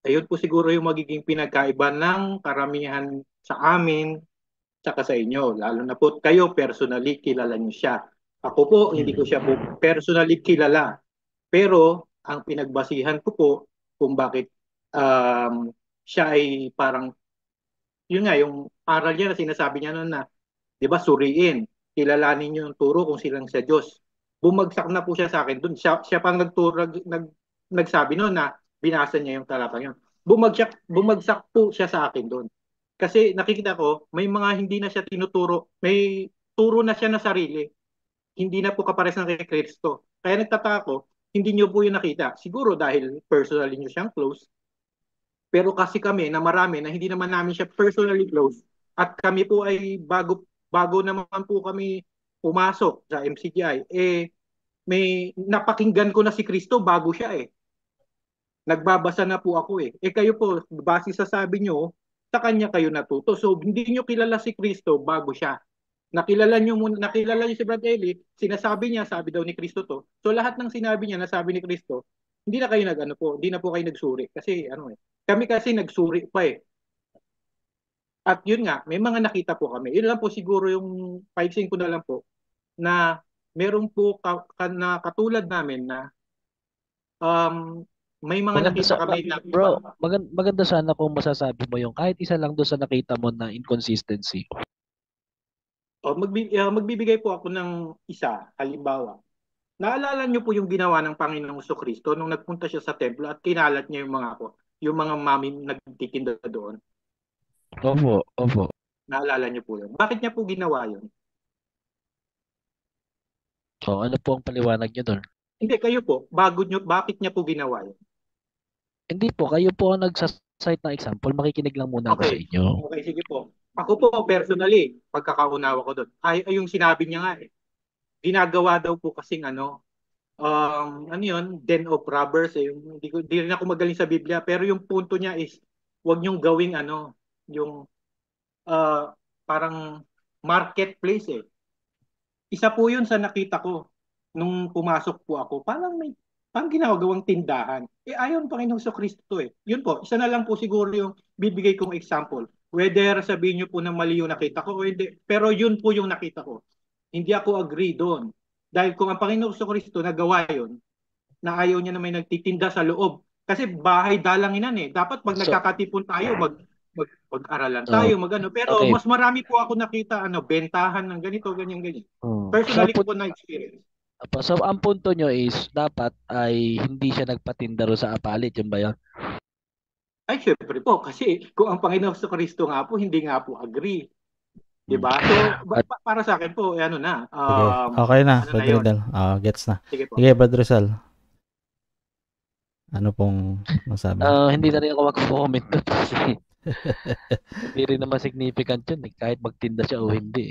Ayun po siguro yung magiging pinagkaiba ng karamihan sa amin tsaka sa inyo. Lalo na po kayo, personally, kilala niyo siya. Ako po, hindi ko siya po personally kilala. Pero, ang pinagbasihan ko po kung bakit siya ay parang, yun nga, yung aral niya na sinasabi niya noon na, di ba, suriin, kilalanin niyo yung turo kung silang sa Diyos. Bumagsak na po siya sa akin doon. Siya pang nagsabi noon na binasa niya yung talatang yun. Bumagsak po siya sa akin doon. Kasi nakikita ko, may mga hindi na siya tinuturo, may turo na siya na sarili. Hindi na po kapares ng kay Kristo. Kaya nagtataka ko, hindi niyo po yung nakita. Siguro dahil personally niyo siyang close, pero kasi kami na marami na hindi naman namin siya personally close at kami po ay bago naman po kami pumasok sa MCGI, may napakinggan ko na si Kristo bago siya eh. Nagbabasa na po ako eh. Kayo po, base sa sabi nyo, sa kanya kayo natuto. So hindi nyo kilala si Kristo bago siya. Nakilala niyo si Brad Eli, sinasabi niya, sabi daw ni Kristo to. So lahat ng sinabi niya, nasabi ni Kristo, hindi na kayo hindi na po kayo nagsuri. Kasi kami kasi nagsuri pa eh. At yun nga, may mga nakita po kami. Yun lang po siguro yung paiksin ko na lang po na meron po na katulad namin na may mga nakita kami na bro, maganda sana kung masasabi mo yung kahit isa lang doon sa nakita mo na inconsistency. Magbibigay po ako ng isa, halimbawa. Naalala niyo po yung ginawa ng Panginoong Kristo nung nagpunta siya sa templo at kinalat niya yung mga mami nagtitinda doon. Opo. Naalala niyo po yun. Bakit niya po ginawa yun? Ano po ang paliwanag niyo doon? Hindi, kayo po. Bakit niya po ginawa yun? Hindi po, kayo po ang nagsasite ng example. Makikinig lang muna ako sa inyo. Okay, sige po. Ako po, personally, pagkakaunawa ko doon, yung sinabi niya nga ginagawa daw po kasing den of robbers. Hindi rin ako magaling sa Biblia, pero yung punto niya is, huwag niyong gawing yung parang marketplace eh. Isa po yun sa nakita ko nung pumasok po ako. Parang ginagawang tindahan. Ayaw ng Panginoong Kristo eh. Yun po, isa na lang po siguro yung bibigay kong example. Whether sabihin niyo po na mali yung nakita ko o hindi. Pero yun po yung nakita ko. Hindi ako agree doon. Dahil kung ang Panginoong Kristo nagawa yun, na ayaw niya na may nagtitinda sa loob. Kasi bahay dalanginan eh. Dapat pag nagkakatipon tayo, mag-aralan tayo, Pero okay, mas marami po ako nakita, bentahan ng ganito, ganyan. Personally ko po na-experience. So, ang punto nyo is, dapat ay hindi siya nagpatinda ro sa apalit, yun ba yun? Ay, syempre po. Kasi kung ang Panginoong Kristo nga po, hindi nga po agree. Diba? So, para sa akin po, na. Okay na, Brad Riddle. Gets na. Sige, Brad Rizal. Ano pong masabi? Hindi na rin ako mag-comment doon kasi hindi rin naman significant yun. Kahit magtinda siya o hindi.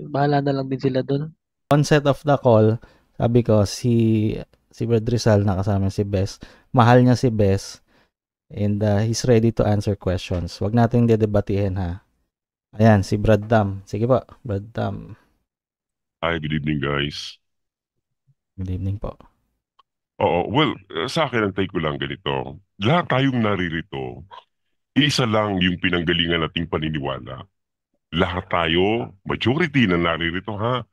Bahala na lang din sila doon. Onset of the call, sabi ko, si Brad Rizal, nakasama si Bes. Mahal niya si Bes. And he's ready to answer questions. Huwag natin dedebatihin ha. Ayan, si Brad Dam. Sige po, Brad Dam. Hi, good evening guys. Good evening po. Well, sa akin ang take ko lang ganito. Lahat tayong naririto, isa lang yung pinanggalingan nating paniniwala. Lahat tayo, majority na naririto ha,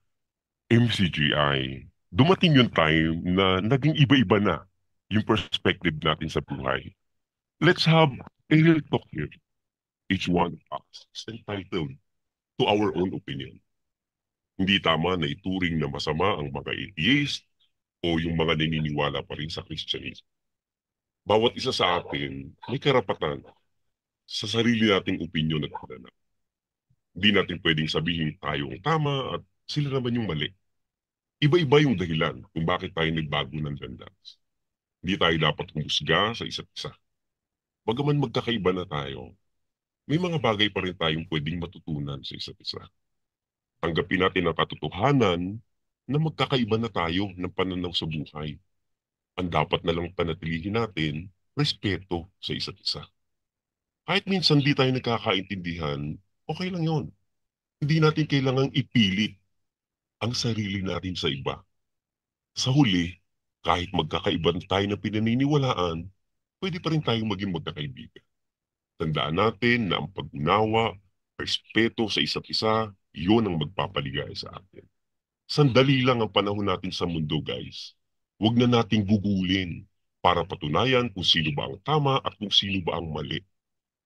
MCGI. Dumating yung time na naging iba-iba na yung perspective natin sa buhay. Let's have a real talk here. Each one of us is entitled to our own opinion. Hindi tama na ituring na masama ang mga atheist o yung mga naniniwala pa rin sa Christianism. Bawat isa sa atin may karapatan sa sarili nating opinion at pananaw. Hindi natin pwedeng sabihin tayo ang tama at sila naman yung mali. Iba-iba yung dahilan kung bakit tayo nagbago ng landas. Hindi tayo dapat humusga sa isa't isa. Bagaman magkakaiba na tayo, may mga bagay pa rin tayong pwedeng matutunan sa isa't isa. Tanggapin natin ang katotohanan na magkakaiba na tayo ng pananaw sa buhay. Ang dapat na lang panatilihin natin, respeto sa isa't isa. Kahit minsan di tayo nagkakaintindihan, okay lang yon. Hindi natin kailangang ipilit ang sarili natin sa iba. Sa huli, kahit magkakaiban tayo ng pinaniniwalaan, pwede pa rin tayong maging magkakaibigan. Tandaan natin na ang pag-unawa, respeto sa isa't isa, yun ang magpapaligaya sa atin. Sandali lang ang panahon natin sa mundo, guys. Huwag na nating gugulin para patunayan kung sino ba ang tama at kung sino ba ang mali.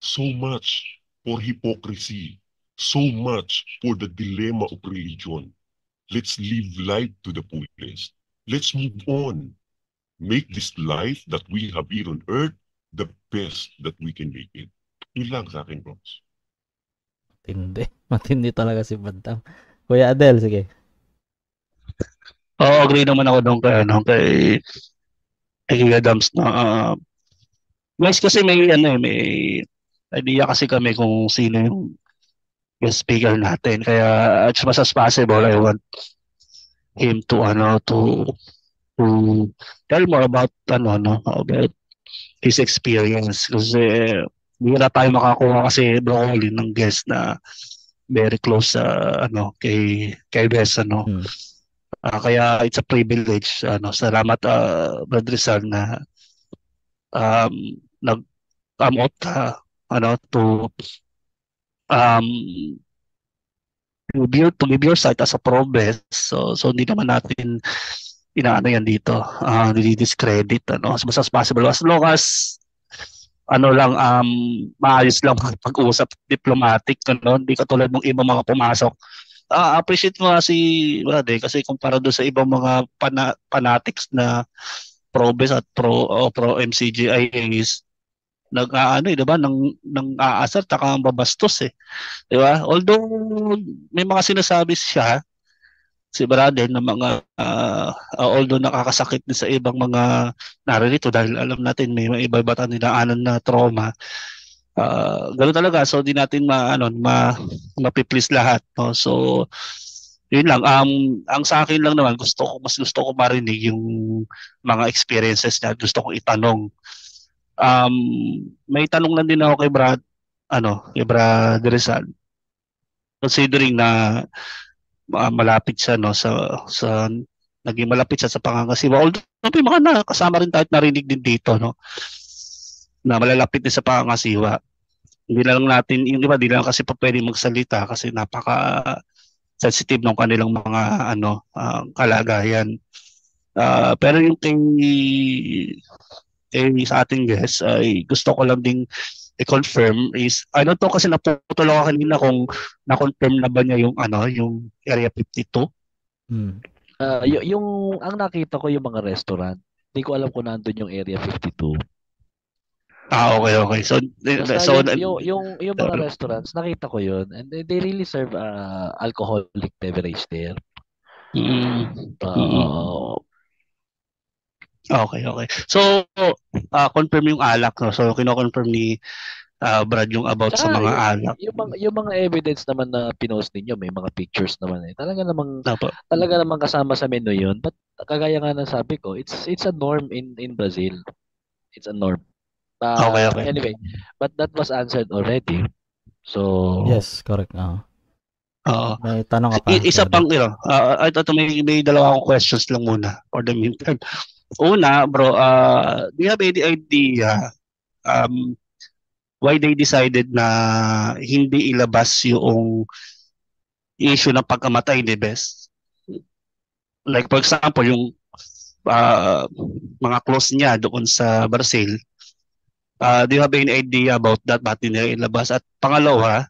So much for hypocrisy. So much for the dilemma of religion. Let's live life to the fullest. Let's move on. Make this life that we have here on earth the best that we can make it. Yun lang sa akin, bros. Matindi. Matindi talaga si Bandam. Kuya Adel, sige. Oo, agree naman ako doon kay Kuya Dams na guys, kasi may may idea kasi kami kung sino yung guest speaker natin. Kaya as much as possible, I want him to tell more about about his experience. Kasi hindi na tayo makakuha kasi broccoli ng guest na very close sa kay Bes kaya it's a privilege. Salamat Brad Rizal na nag-come out ka um to give your side as a progress. So hindi naman natin inaano yan dito, discredit as much as possible, as long as maayos lang pag-usap, diplomatic, hindi katulad ng ibang mga pumasok. Appreciate mo si Brad kasi kumpara doon sa ibang mga fanatics na pro-bes at pro MCGI is di ba, nang aasar taka babastos di ba? Although may mga sinasabi siya si Brother na mga although nakakasakit din sa ibang mga naririto dahil alam natin may iba-iba tayong dinaanan na trauma. Ganoon talaga, so di natin mapiplease lahat, no? So yun lang, ang sa akin lang naman, mas gusto ko marinig yung mga experiences niya, gusto kong itanong. May tanong lang din ako kay kay Brad Rizal, considering na malapit siya sa naging malapit siya sa pangangasiwa, although may mga kasama rin tayo narinig din dito na malalapit din sa pangangasiwa. Hindi lang natin yung di lang kasi pa pwede magsalita kasi napaka sensitive ng kanilang mga kalagayan. Pero yung sa ating guest ay gusto ko lang ding i-confirm is I don't know kasi naputol ako kanina kung na-confirm na ba niya yung yung Area 52. Yung ang nakita ko yung mga restaurant. Hindi ko alam kung nandoon yung Area 52. Okay. So yung mga restaurants, nakita ko yun, and they really serve alcoholic beverage there. Okay. So confirm yung alak, no? So kino-confirm ni Brad yung about sa mga alak. Yung mga evidence naman na pinost ninyo, may mga pictures naman Talaga namang kasama sa menu yun. But kagaya nga ng sabi ko, it's a norm in Brazil. It's a norm. Okay. Anyway, but that was answered already. So yes, correct. May tanong ka pa. Isa pang ito may dalawa akong questions lang muna for the meantime. Una, bro, do you have any idea why they decided na hindi ilabas yung issue ng pagkamatay ni Bes? Like for example, yung mga close niya doon sa Brazil. Do you have any idea about that? Bakit hindi ilabas? At pangalawa,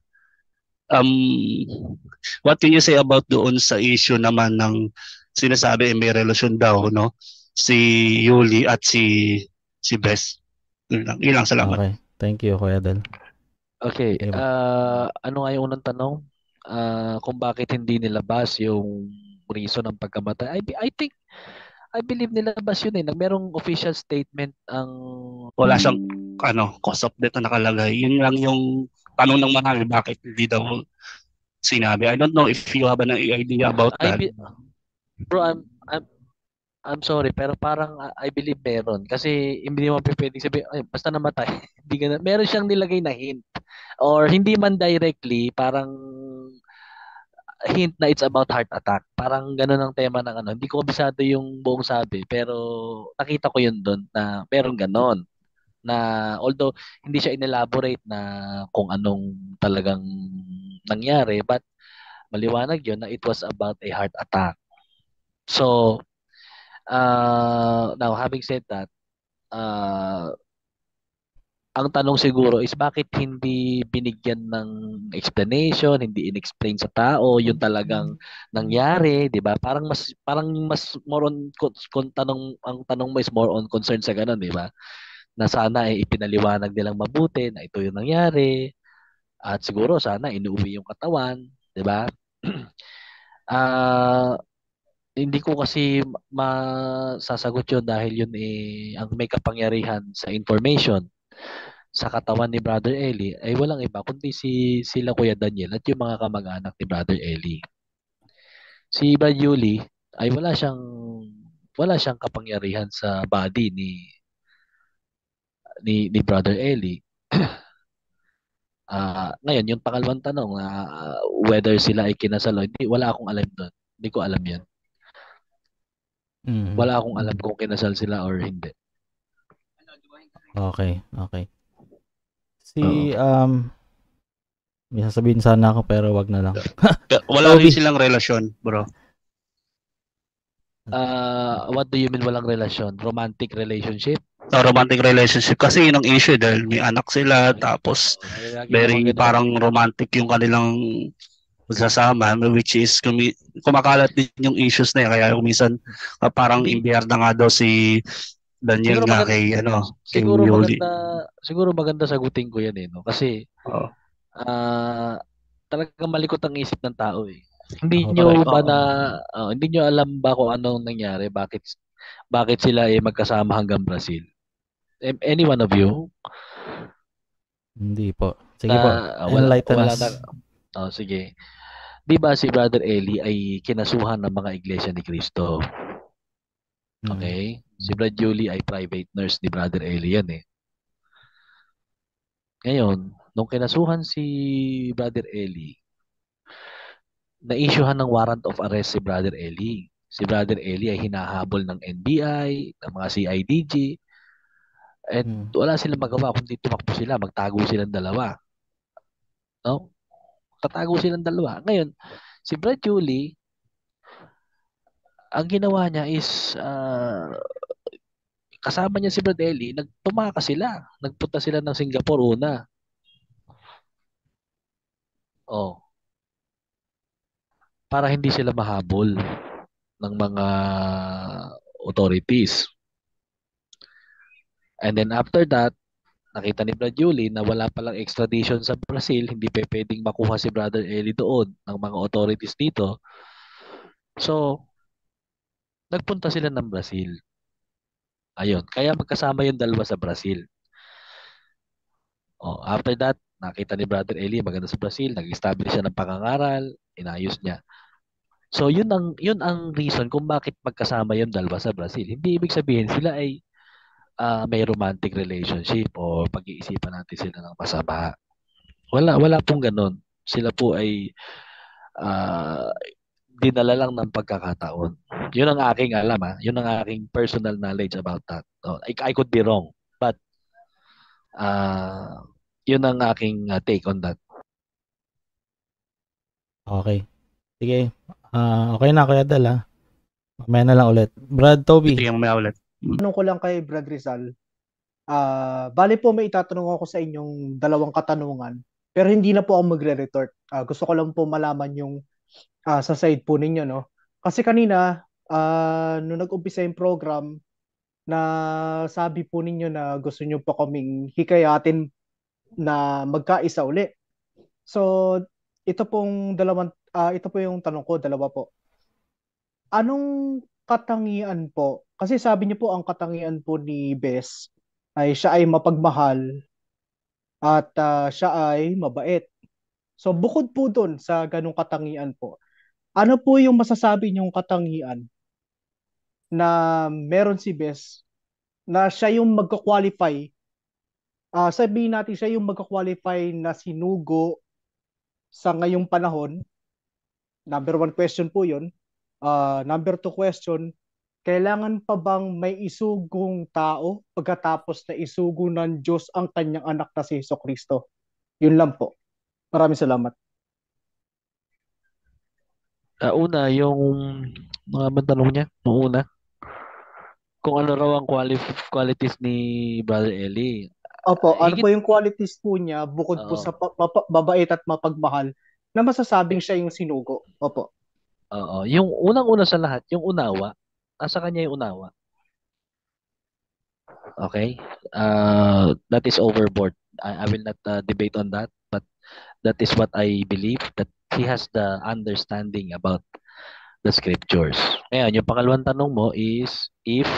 what can you say about doon sa issue naman ng sinasabi may relasyon daw, no? Si Yuli at si Bes. Ilang salamat. Okay. Thank you, Kuya Del. Okay. Ano nga yung unang tanong? Kung bakit hindi nilabas yung reason ng pagkamatay? I believe nilabas yun Merong official statement ang wala siyang cause of death na nakalagay. Yun lang yung tanong ng marami, bakit hindi daw sinabi. I don't know if you have an idea about that. Bro, I'm sorry, pero parang I believe meron. Kasi hindi mo pwedeng sabihin, ay, basta namatay. Hindi ganun. Meron siyang nilagay na hint. Or hindi man directly, parang hint na it's about heart attack. Parang ganun ang tema ng ano. Hindi ko kabisado yung buong sabi, pero nakita ko yun doon na meron ganon. Na although hindi siya inelaborate na kung anong talagang nangyari, but maliwanag yun na it was about a heart attack. So, now having said that, uh, ang tanong siguro is bakit hindi binigyan ng explanation, hindi inexplain sa tao yung talagang nangyari, 'di ba? Parang mas more on kung tanong ang tanong mo is more on concern sa ganun, 'di ba? Na sana ay ipinaliwanag nilang mabuti na ito yung nangyari at siguro sana inuwi yung katawan, 'di ba? Ah, hindi ko kasi masasagot yun dahil yun ang may kapangyarihan sa information sa katawan ni Brother Eli ay walang iba kundi sila Kuya Daniel at yung mga kamag-anak ni Brother Eli. Si Brad Yuli ay wala siyang kapangyarihan sa body ni Brother Eli. Ngayon, yung pangalawang tanong na whether sila ay kinasal o hindi, wala akong alam doon. Hindi ko alam yan. Mhm. Wala akong alam kung kinasal sila or hindi. Okay, okay. Oo. May sasabihin sana ako pero wag na lang. Wala Toby. rin silang relasyon, bro. What do you mean walang relasyon? Romantic relationship? Sa romantic relationship kasi yun ang issue dahil may anak sila tapos Lagi very naman ganun. parang romantic yung kanilang pagsasama which is kumakalat din yung issues na yan kaya kung minsan parang Hindi. imbiyar na nga daw si Daniel Siguro nga maganda, kay siguro Yuli. maganda sagutin ko yan no? Kasi Oo. talagang malikot ang isip ng tao eh. Hindi Okay. nyo Correct. ba hindi nyo alam ba kung anong nangyari? Bakit sila ay magkasama hanggang Brazil? Any one of you? Hindi po. Sige po. Enlighten Wala us. na. Sige. Di ba si Brother Eli ay kinasuhan ng mga iglesia ni Cristo? Okay? Si Brad Yuli ay private nurse ni Brother Eli yan eh. Ngayon, nung kinasuhan si Brother Eli, na-issuehan ng warrant of arrest si Brother Eli. Si Brother Eli ay hinahabol ng NBI, ng mga CIDG, and wala silang magawa kundi tumakbo sila, magtago silang dalawa. No? Tatago silang dalawa. Ngayon, si Brad Yuli, ang ginawa niya is kasama niya si Brad Eli, nagtumaka sila. Nagpunta sila ng Singapore una. Oh. Para hindi sila mahabol ng mga authorities. And then after that, nakita ni Brad Yuli na wala palang extradition sa Brazil, hindi pwedeng makuha si Brother Eli doon ng mga authorities dito. So, nagpunta sila ng Brazil. Ayun, kaya magkasama yung dalawa sa Brazil. After that, nakita ni Brother Eli maganda sa Brazil, nag-establish siya ng pangangaral, inayos niya. So, yun ang reason kung bakit magkasama yung dalawa sa Brazil. Hindi ibig sabihin sila ay may romantic relationship o pag-iisipan natin sila ng masama. Wala pong ganun. Sila po ay dinala lang ng pagkakataon. Yun ang aking alam Yun ang aking personal knowledge about that. I could be wrong. But yun ang aking take on that. Okay. Sige. Okay na Kuya Dal Mamaya na lang ulit. Brad Toby. Sige, mamaya ulit. Tanong ko lang kay Brad Rizal. Bali po may itatanong ako sa inyong dalawang katanungan. Pero hindi na po ako magre-retort. Gusto ko lang po malaman yung sa side po ninyo, no? Kasi kanina, nung nag-umpisa yung program, na sabi po ninyo na gusto nyo pa kaming hikayatin na magkaisa uli. So, ito po yung tanong ko, dalawa po. Anong katangian po? Kasi sabi niyo po ang katangian po ni Bes ay siya ay mapagmahal at siya ay mabait. So bukod po doon sa ganung katangian po, ano po yung masasabi niyong katangian na meron si Bes na siya yung magka-qualify. Sabihin natin siya yung magka-qualify na sinugo sa ngayong panahon. Number one question po yun. Number two question, kailangan pa bang may isugong tao pagkatapos na isugo ng Diyos ang kanyang anak na si Jesucristo? Yun lang po. Maraming salamat. Una, yung mga tanong niya, nung una, kung ano raw ang qualities ni Brother Eli. Opo, ano Higit, po yung qualities po niya bukod po oo, sa babait at mapagmahal na masasabing siya yung sinugo? Opo. oo. Yung unang-una sa lahat, yung unawa, nasa kanya yung unawa. Okay? That is overboard. I will not debate on that, but that is what I believe, that he has the understanding about the scriptures. Ngayon, yung pangalawang tanong mo is if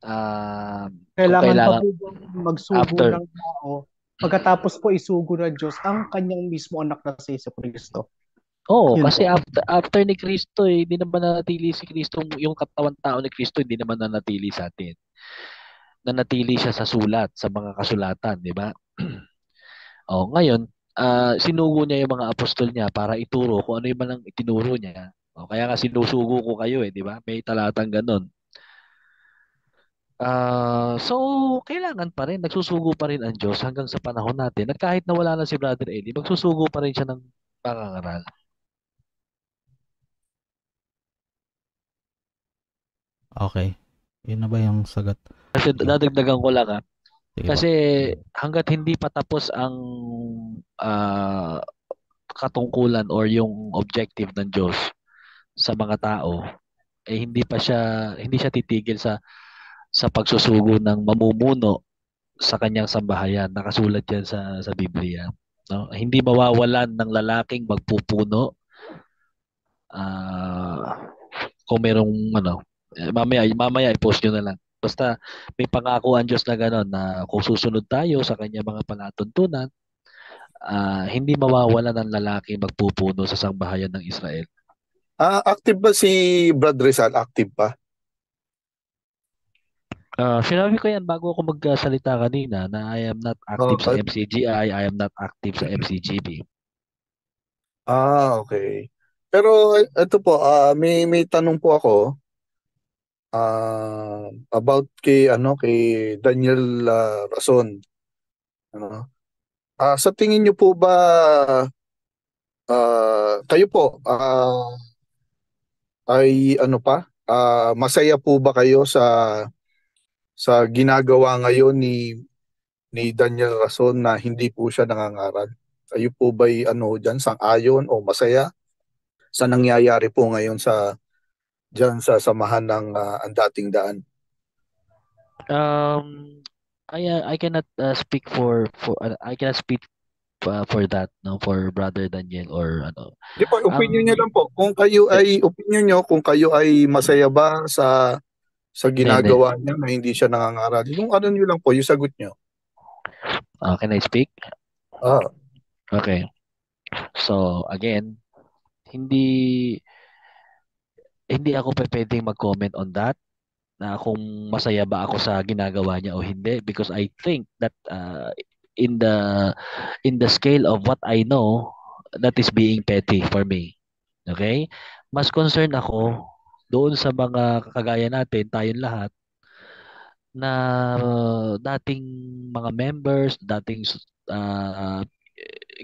kung Kailangan pa kailangan po bang magsugo after ng tao pagkatapos po isugo ng Diyos ang kanyang mismo anak na si Jesucristo? Yun kasi po. after ni Kristo hindi naman nanatili si Kristo, yung katawan tao ni Kristo hindi naman nanatili sa atin. Nanatili siya sa sulat, sa mga kasulatan, di ba? Ngayon, sinugo niya yung mga apostol niya para ituro kung ano yung man ang itinuro niya. Kaya nga sinusugo ko kayo di ba? May talatang ganun. So, kailangan pa rin, nagsusugo pa rin ang Diyos hanggang sa panahon natin. At kahit nawala na si Brother Eddie, magsusugo pa rin siya ng pangangaral. Okay. Yun na ba yung sagot? Kasi Sige. dadagdagan ko lang Sige kasi hanggat hindi pa tapos ang katungkulan or yung objective ng Diyos sa mga tao, hindi siya titigil sa pagsusugo ng mamumuno sa kanyang sambahayan. Nakasulat yan sa Biblia. No? Hindi mawawalan ng lalaking magpupuno. Kung merong mamaya i-post nyo na lang. Basta may pangako ang Diyos na gano'n na kung susunod tayo sa kanya mga palatuntunan, hindi mawawala ng lalaki magpupuno sa sambahayan ng Israel. Active ba si Brad Rizal? Active pa? Sinabi ko yan bago ako magsalita kanina na I am not active sa MCGI, I am not active sa MCGB. Okay. Pero ito po, may tanong po ako about kay Daniel Rason. Sa tingin niyo po ba kayo po ay masaya po ba kayo sa ginagawa ngayon ni Daniel Rason na hindi po siya nangangaral? Kayo po ba'y diyan sang-ayon o masaya sa nangyayari po ngayon diyan sa samahan ng Ang Dating Daan? I cannot speak for I cannot speak for that, no, for Brother Daniel or ano. Di po, opinion niyo lang po. Kung kayo ay opinion niyo kung kayo ay masaya ba sa ginagawa niya na hindi siya nangangaral. Yung ano niyo lang po, yung sagot niyo. Can I speak? Okay. So, again, hindi ako pwedeng mag-comment on that na kung masaya ba ako sa ginagawa niya o hindi, because I think that in the scale of what I know, that is being petty for me. Okay? Mas concerned ako doon sa mga kagaya natin, tayong lahat, na dating mga members,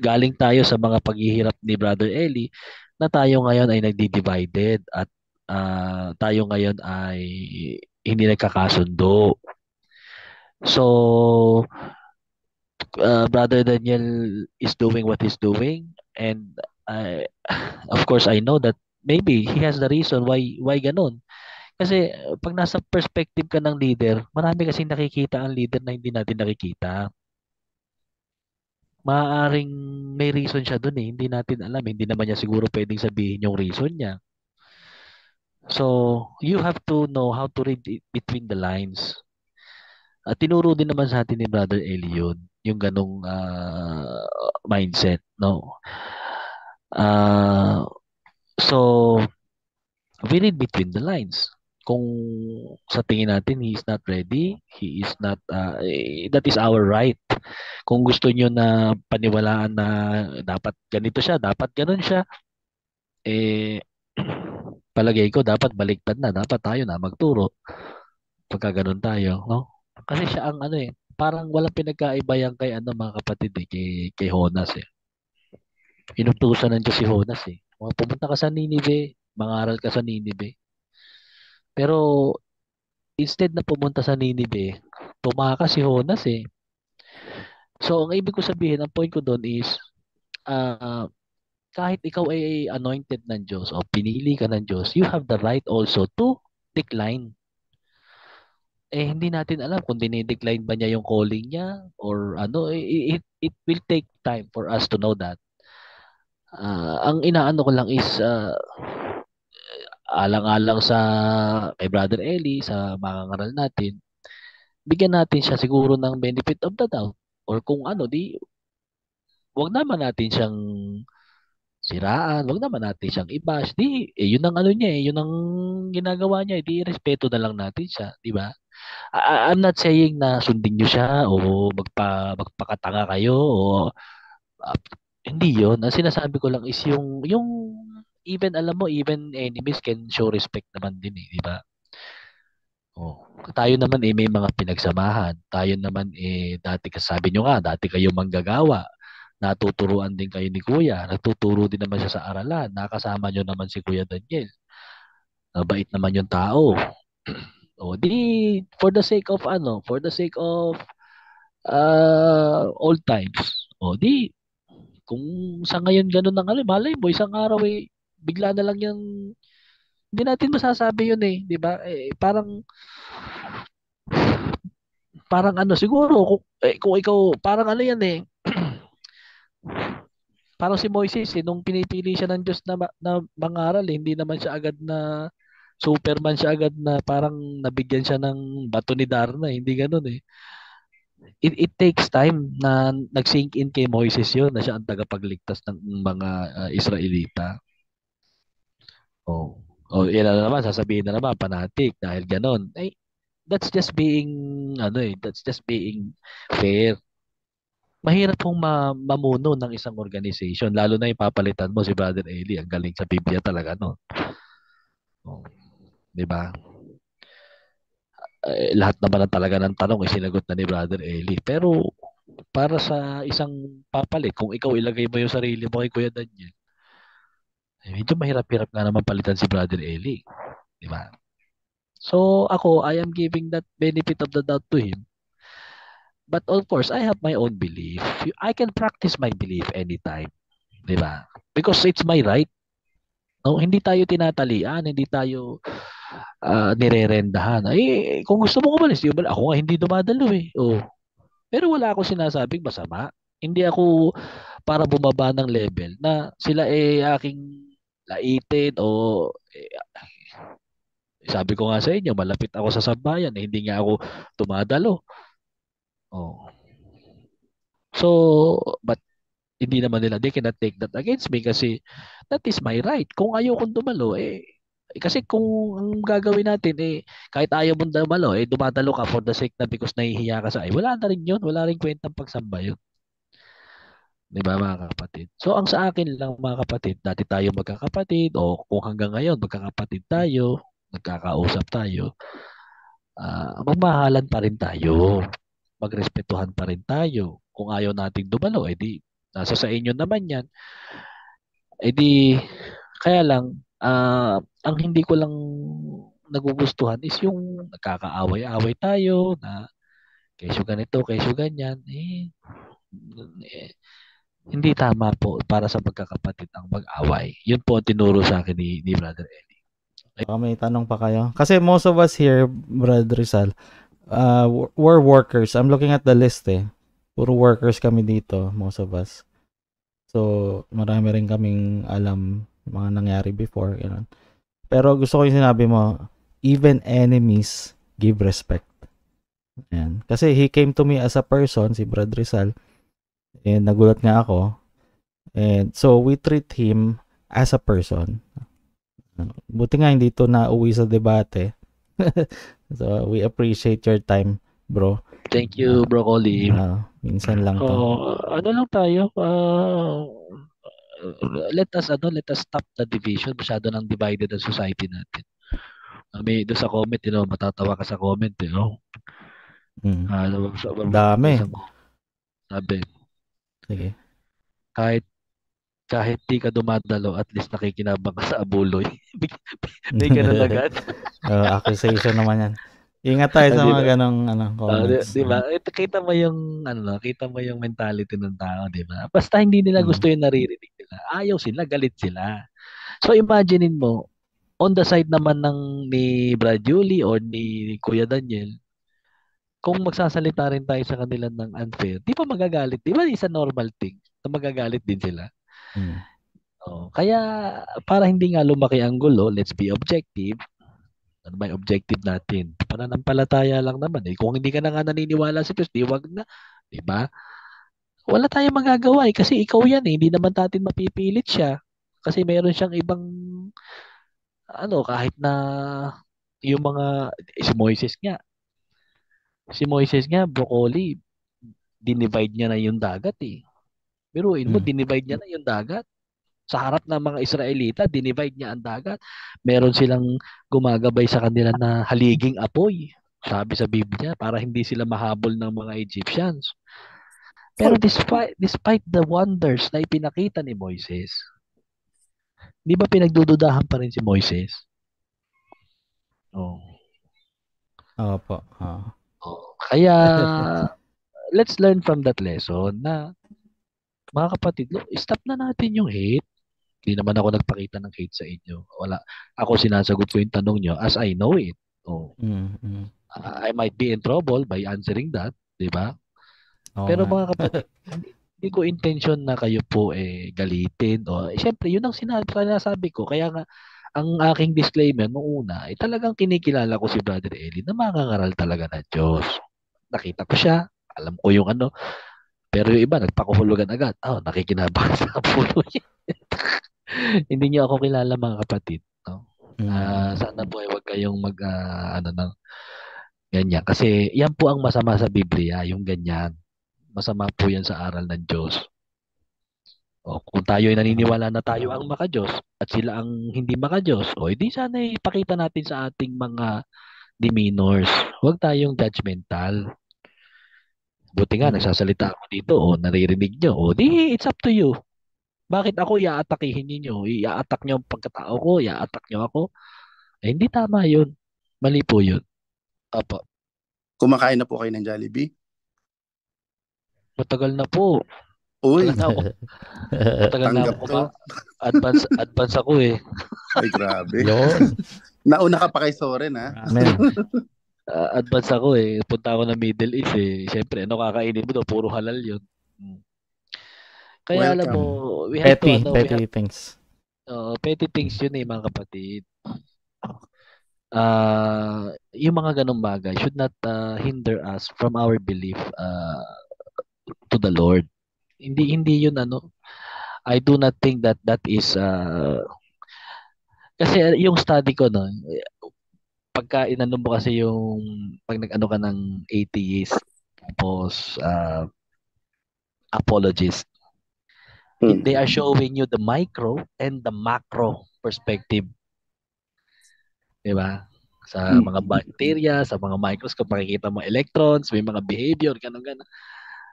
galing tayo sa mga paghihirap ni Brother Eli, na tayo ngayon ay nagdi-divided at tayo ngayon ay hindi nagkakasundo. So, Brother Daniel is doing what he's doing, and of course I know that maybe he has the reason why ganun. Kasi pag nasa perspective ka ng leader, marami kasi nakikita ang leader na hindi natin nakikita. Maaaring may reason siya dun hindi natin alam. Hindi naman niya siguro pwedeng sabihin yung reason niya. So, you have to know how to read between the lines. Tinuro din naman sa atin ni Brother Eli yung ganong mindset, no? So, we read between the lines. kung sa tingin natin he is not ready, he is not, that is our right. Kung gusto nyo na paniwalaan na dapat ganito siya, dapat ganun siya, palagay ko dapat baliktad na, dapat tayo na magturo pagka ganun tayo, no? Kasi siya ang parang walang pinagkaiba yan kay mga kapatid kay Honas Inutusan ng Diyos si Honas pumunta ka sa Ninive, mangaral ka sa Ninive. Pero instead na pumunta sa Ninive, tumakas si Honas So ang ibig ko sabihin, ang point ko doon is kahit ikaw ay anointed ng Diyos o pinili ka ng Diyos, you have the right also to decline. Hindi natin alam kung dinidecline ba niya yung calling niya or it will take time for us to know that. Ang inaano ko lang is alang-alang sa kay Brother Eli, sa mga ngaral natin, bigyan natin siya siguro ng benefit of the doubt or kung wag naman natin siyang siraan, wag naman natin siyang i-bash. Yun ang niya yun ang ginagawa niya, respeto na lang natin siya, di ba? I'm not saying na sundin niyo siya o magpakatanga kayo o hindi yun. Ang sinasabi ko lang is yung even alam mo, even enemies can show respect naman din di ba? Tayo naman may mga pinagsamahan. Tayo naman dati kasabi nyo nga, dati kayo manggagawa. Natuturuan din kayo ni Kuya. Nagtuturo din naman siya sa aralan. Nakasama nyo naman si Kuya Daniel. Mabait naman yung tao. For the sake of old times. Kung sa ngayon ganun ang malay mo, isang araw bigla na lang yung hindi natin masasabi yun di ba? Parang siguro kung ikaw parang yan parang si Moises nung pinipili siya ng Diyos na mangaral hindi naman siya agad na Superman siya agad na parang nabigyan siya ng bato ni Darna hindi ganoon It takes time na nag-sink in kay Moises yun na siya ang tagapagligtas ng mga Israelita. Yan na naman, sasabihin na naman, fanatic dahil ganon. That's just being, that's just being fair. Mahirap pong mamuno ng isang organization, lalo na ipapalitan mo si Brother Eli. Ang galing sa Biblia talaga, no? Di ba? Lahat naman talaga ng tanong sinagot na ni Brother Eli. Pero para sa isang papalit, kung ikaw ilagay mo yung sarili mo kay Kuya Daniel, medyo mahirap-hirap nga naman palitan si Brother Eli. Di ba? So ako, I am giving that benefit of the doubt to him. But of course, I have my own belief. I can practice my belief anytime. Di ba? Because it's my right. No, hindi tayo tinatalian, hindi tayo nirerendahan. Kung gusto mo umalis, ako nga hindi dumadalo Pero wala akong sinasabing masama. Hindi ako para bumaba ng level na sila aking laitin o sabi ko nga sa inyo, malapit ako sa sambayan, hindi nga ako tumadalo. So, but hindi naman nila, they cannot take that against me kasi that is my right. Kung ayaw kong dumalo, kasi kung ang gagawin natin, kahit ayaw mong dumalo, dumadalo ka for the sake na because nahihiya ka wala na rin yun, wala rin kwentang pagsamba yun. Di ba mga kapatid? So ang sa akin lang mga kapatid, dati tayo magkakapatid o kung hanggang ngayon magkakapatid tayo, nagkakausap tayo, magmahalan pa rin tayo, magrespetuhan pa rin tayo. Kung ayaw nating dumalo, nasa sa inyo naman yan. Kaya lang, ang hindi ko lang nagugustuhan is yung nagkakaaway-away tayo na kesyo ganito, kesyo ganyan. Hindi tama po para sa magkakapatid ang mag-away. Yun po ang tinuro sa akin ni Brother Eli. May tanong pa kayo? Kasi most of us here, Brother Rizal, we're workers. I'm looking at the list Puro workers kami dito, most of us. So, marami rin kaming alam mga nangyari before. Pero gusto ko yung sinabi mo, even enemies give respect. Ayan. Kasi he came to me as a person, si Brad Rizal, and nagulat nga ako. And so, we treat him as a person. Buti nga hindi to nauwi sa debate. So, we appreciate your time, bro. Thank you, Bro Collie. Minsan lang to. Ano lang tayo, let us stop the division. Masyado nang divided ang society natin. May doon sa comment, matatawa ka sa comment, Dami. Sabi, sige. Kahit di ka dumadalo, at least nakikinabang ka sa abuloy. May ganun agad. Accusation naman yan. Ingat tayo sa mga ganong comments. Di ba? Kita mo yung mentality ng tao, di ba? Basta hindi nila gusto yung naririnig nila. Ayaw sila, galit sila. So imaginein mo, on the side naman ni Brad Julie or ni Kuya Daniel, kung magsasalita rin tayo sa kanila ng unfair, di pa magagalit. Di ba isa normal thing na magagalit din sila? Kaya para hindi nga lumaki ang gulo, let's be objective. Ano ba yung objective natin? Pananampalataya lang naman. Kung hindi ka na nga naniniwala sa Diyos, di wag na. Di ba? Wala tayong magagawa kasi ikaw yan Hindi naman natin mapipilit siya. Kasi mayroon siyang ibang kahit na yung mga si Moises nga, broccoli, dinivide niya na yung dagat Biruin mo, dinivide niya na yung dagat. Sa harap ng mga Israelita, dinivide niya ang dagat. Meron silang gumagabay sa kanila na haliging apoy. Sabi sa Biblia, para hindi sila mahabol ng mga Egyptians. Pero despite the wonders na ipinakita ni Moises, di ba pinagdududahan pa rin si Moises? Opo. Kaya, let's learn from that lesson na, mga kapatid, stop na natin yung hate. Hindi naman ako nagpakita ng hate sa inyo. Wala. Ako sinasagot ko yung tanong nyo as I know it. I might be in trouble by answering that. Di ba? Pero mga kapatid, hindi ko intention na kayo po galitin. Siyempre, yun ang sinasabi ko. Kaya nga, ang aking disclaimer noong una, talagang kinikilala ko si Brother Eli na mangangaral talaga ng Diyos. Nakita ko siya. Alam ko yung pero yung iba, nagpakuhulugan agad. Nakikinabang sa pulo niya. Hindi niyo ako kilala, mga kapatid. Sana po huwag kayong ganyan. Kasi yan po ang masama sa Biblia, yung ganyan. Masama po yan sa aral ng Diyos. Kung tayo ay naniniwala na tayo ang maka-Diyos at sila ang hindi maka-Diyos, edi sana ipakita natin sa ating mga demeanors. Huwag tayong judgmental. Buti nga, nagsasalita ako dito, naririnig nyo. Di, it's up to you. Bakit ako iaatakihin ninyo? Ia-attack nyo ang pagkatao ko? Ia-attack nyo ako? Hindi tama yun. Mali po yun. Apo. Kumakain na po kayo ng Jollibee? Matagal na po. Uy. Matagal na ako. Advance ako Ay, grabe. Nauna ka pa kay Soren, ha? Advance ako Punta ako ng Middle East Siyempre, kakainin mo puro halal yun. Kaya alam mo, we have petty things. Petty things yun mga kapatid. Yung mga ganong bagay should not hinder us from our belief to the Lord. Hindi yun I do not think that is kasi yung study ko pagka inano mo kasi yung pag nag-ano ka ng atheist tapos apologist, they are showing you the micro and the macro perspective. Diba? Sa mga bacteria, sa mga microscope, makikita mo electrons, may mga behavior, ganun.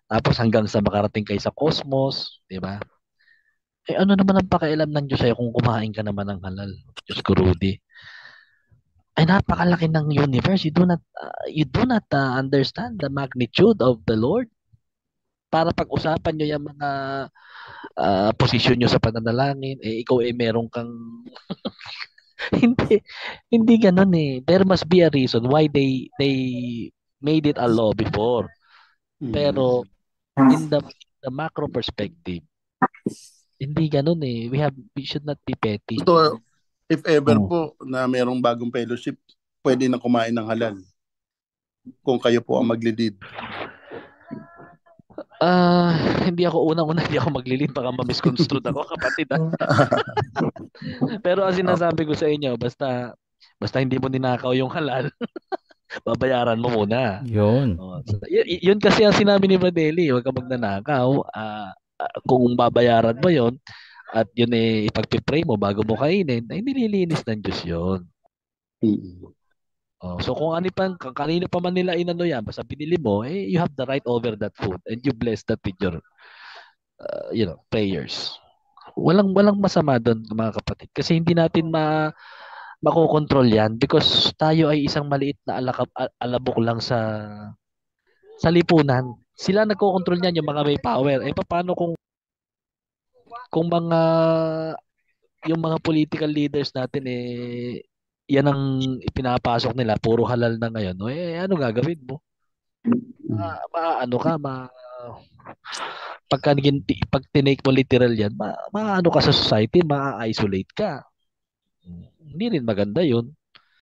Tapos hanggang sa makarating kayo sa cosmos, diba? Ano naman ang pakialam ng Diyos sa'yo kung kumain ka naman ng halal? Diyos ko, Rudy. Ay napakalaki ng universe. You do not understand the magnitude of the Lord. Para pag-usapan nyo yung mga posisyon nyo sa pananalangin, ikaw meron kang hindi ganun There must be a reason why they made it a law before. Pero in the macro perspective, hindi ganun we should not be petty. So, if ever po na merong bagong fellowship, pwede na kumain ng halal. Kung kayo po ang magli-lead. Hindi ako hindi ako maglilid, baka ma-misconstrued ako, kapatid. Pero ang sinasabi ko sa inyo, basta Basta hindi mo ninakaw yung halal, babayaran mo muna. Yun. Yun kasi ang sinabi ni Badeli, huwag kang magnanakaw. Kung babayaran mo yun, at yun ipagpipray mo bago mo kainin, ay nililinis ng Diyos yun. So kung kanino pa man nila inano yan, basta binili mo, you have the right over that food and you bless that with your prayers. Walang masama doon, mga kapatid, kasi hindi natin makokontrol yan because tayo ay isang maliit na alabok lang sa lipunan. Sila nagkokontrol niyan, yung mga may power. Paano kung yung mga political leaders natin yan ang pinapasok nila, puro halal na ngayon. Ano gagawin mo? Pag tinake mo literal yan, maano ka sa society, ma-isolate ka. Hindi rin maganda yun.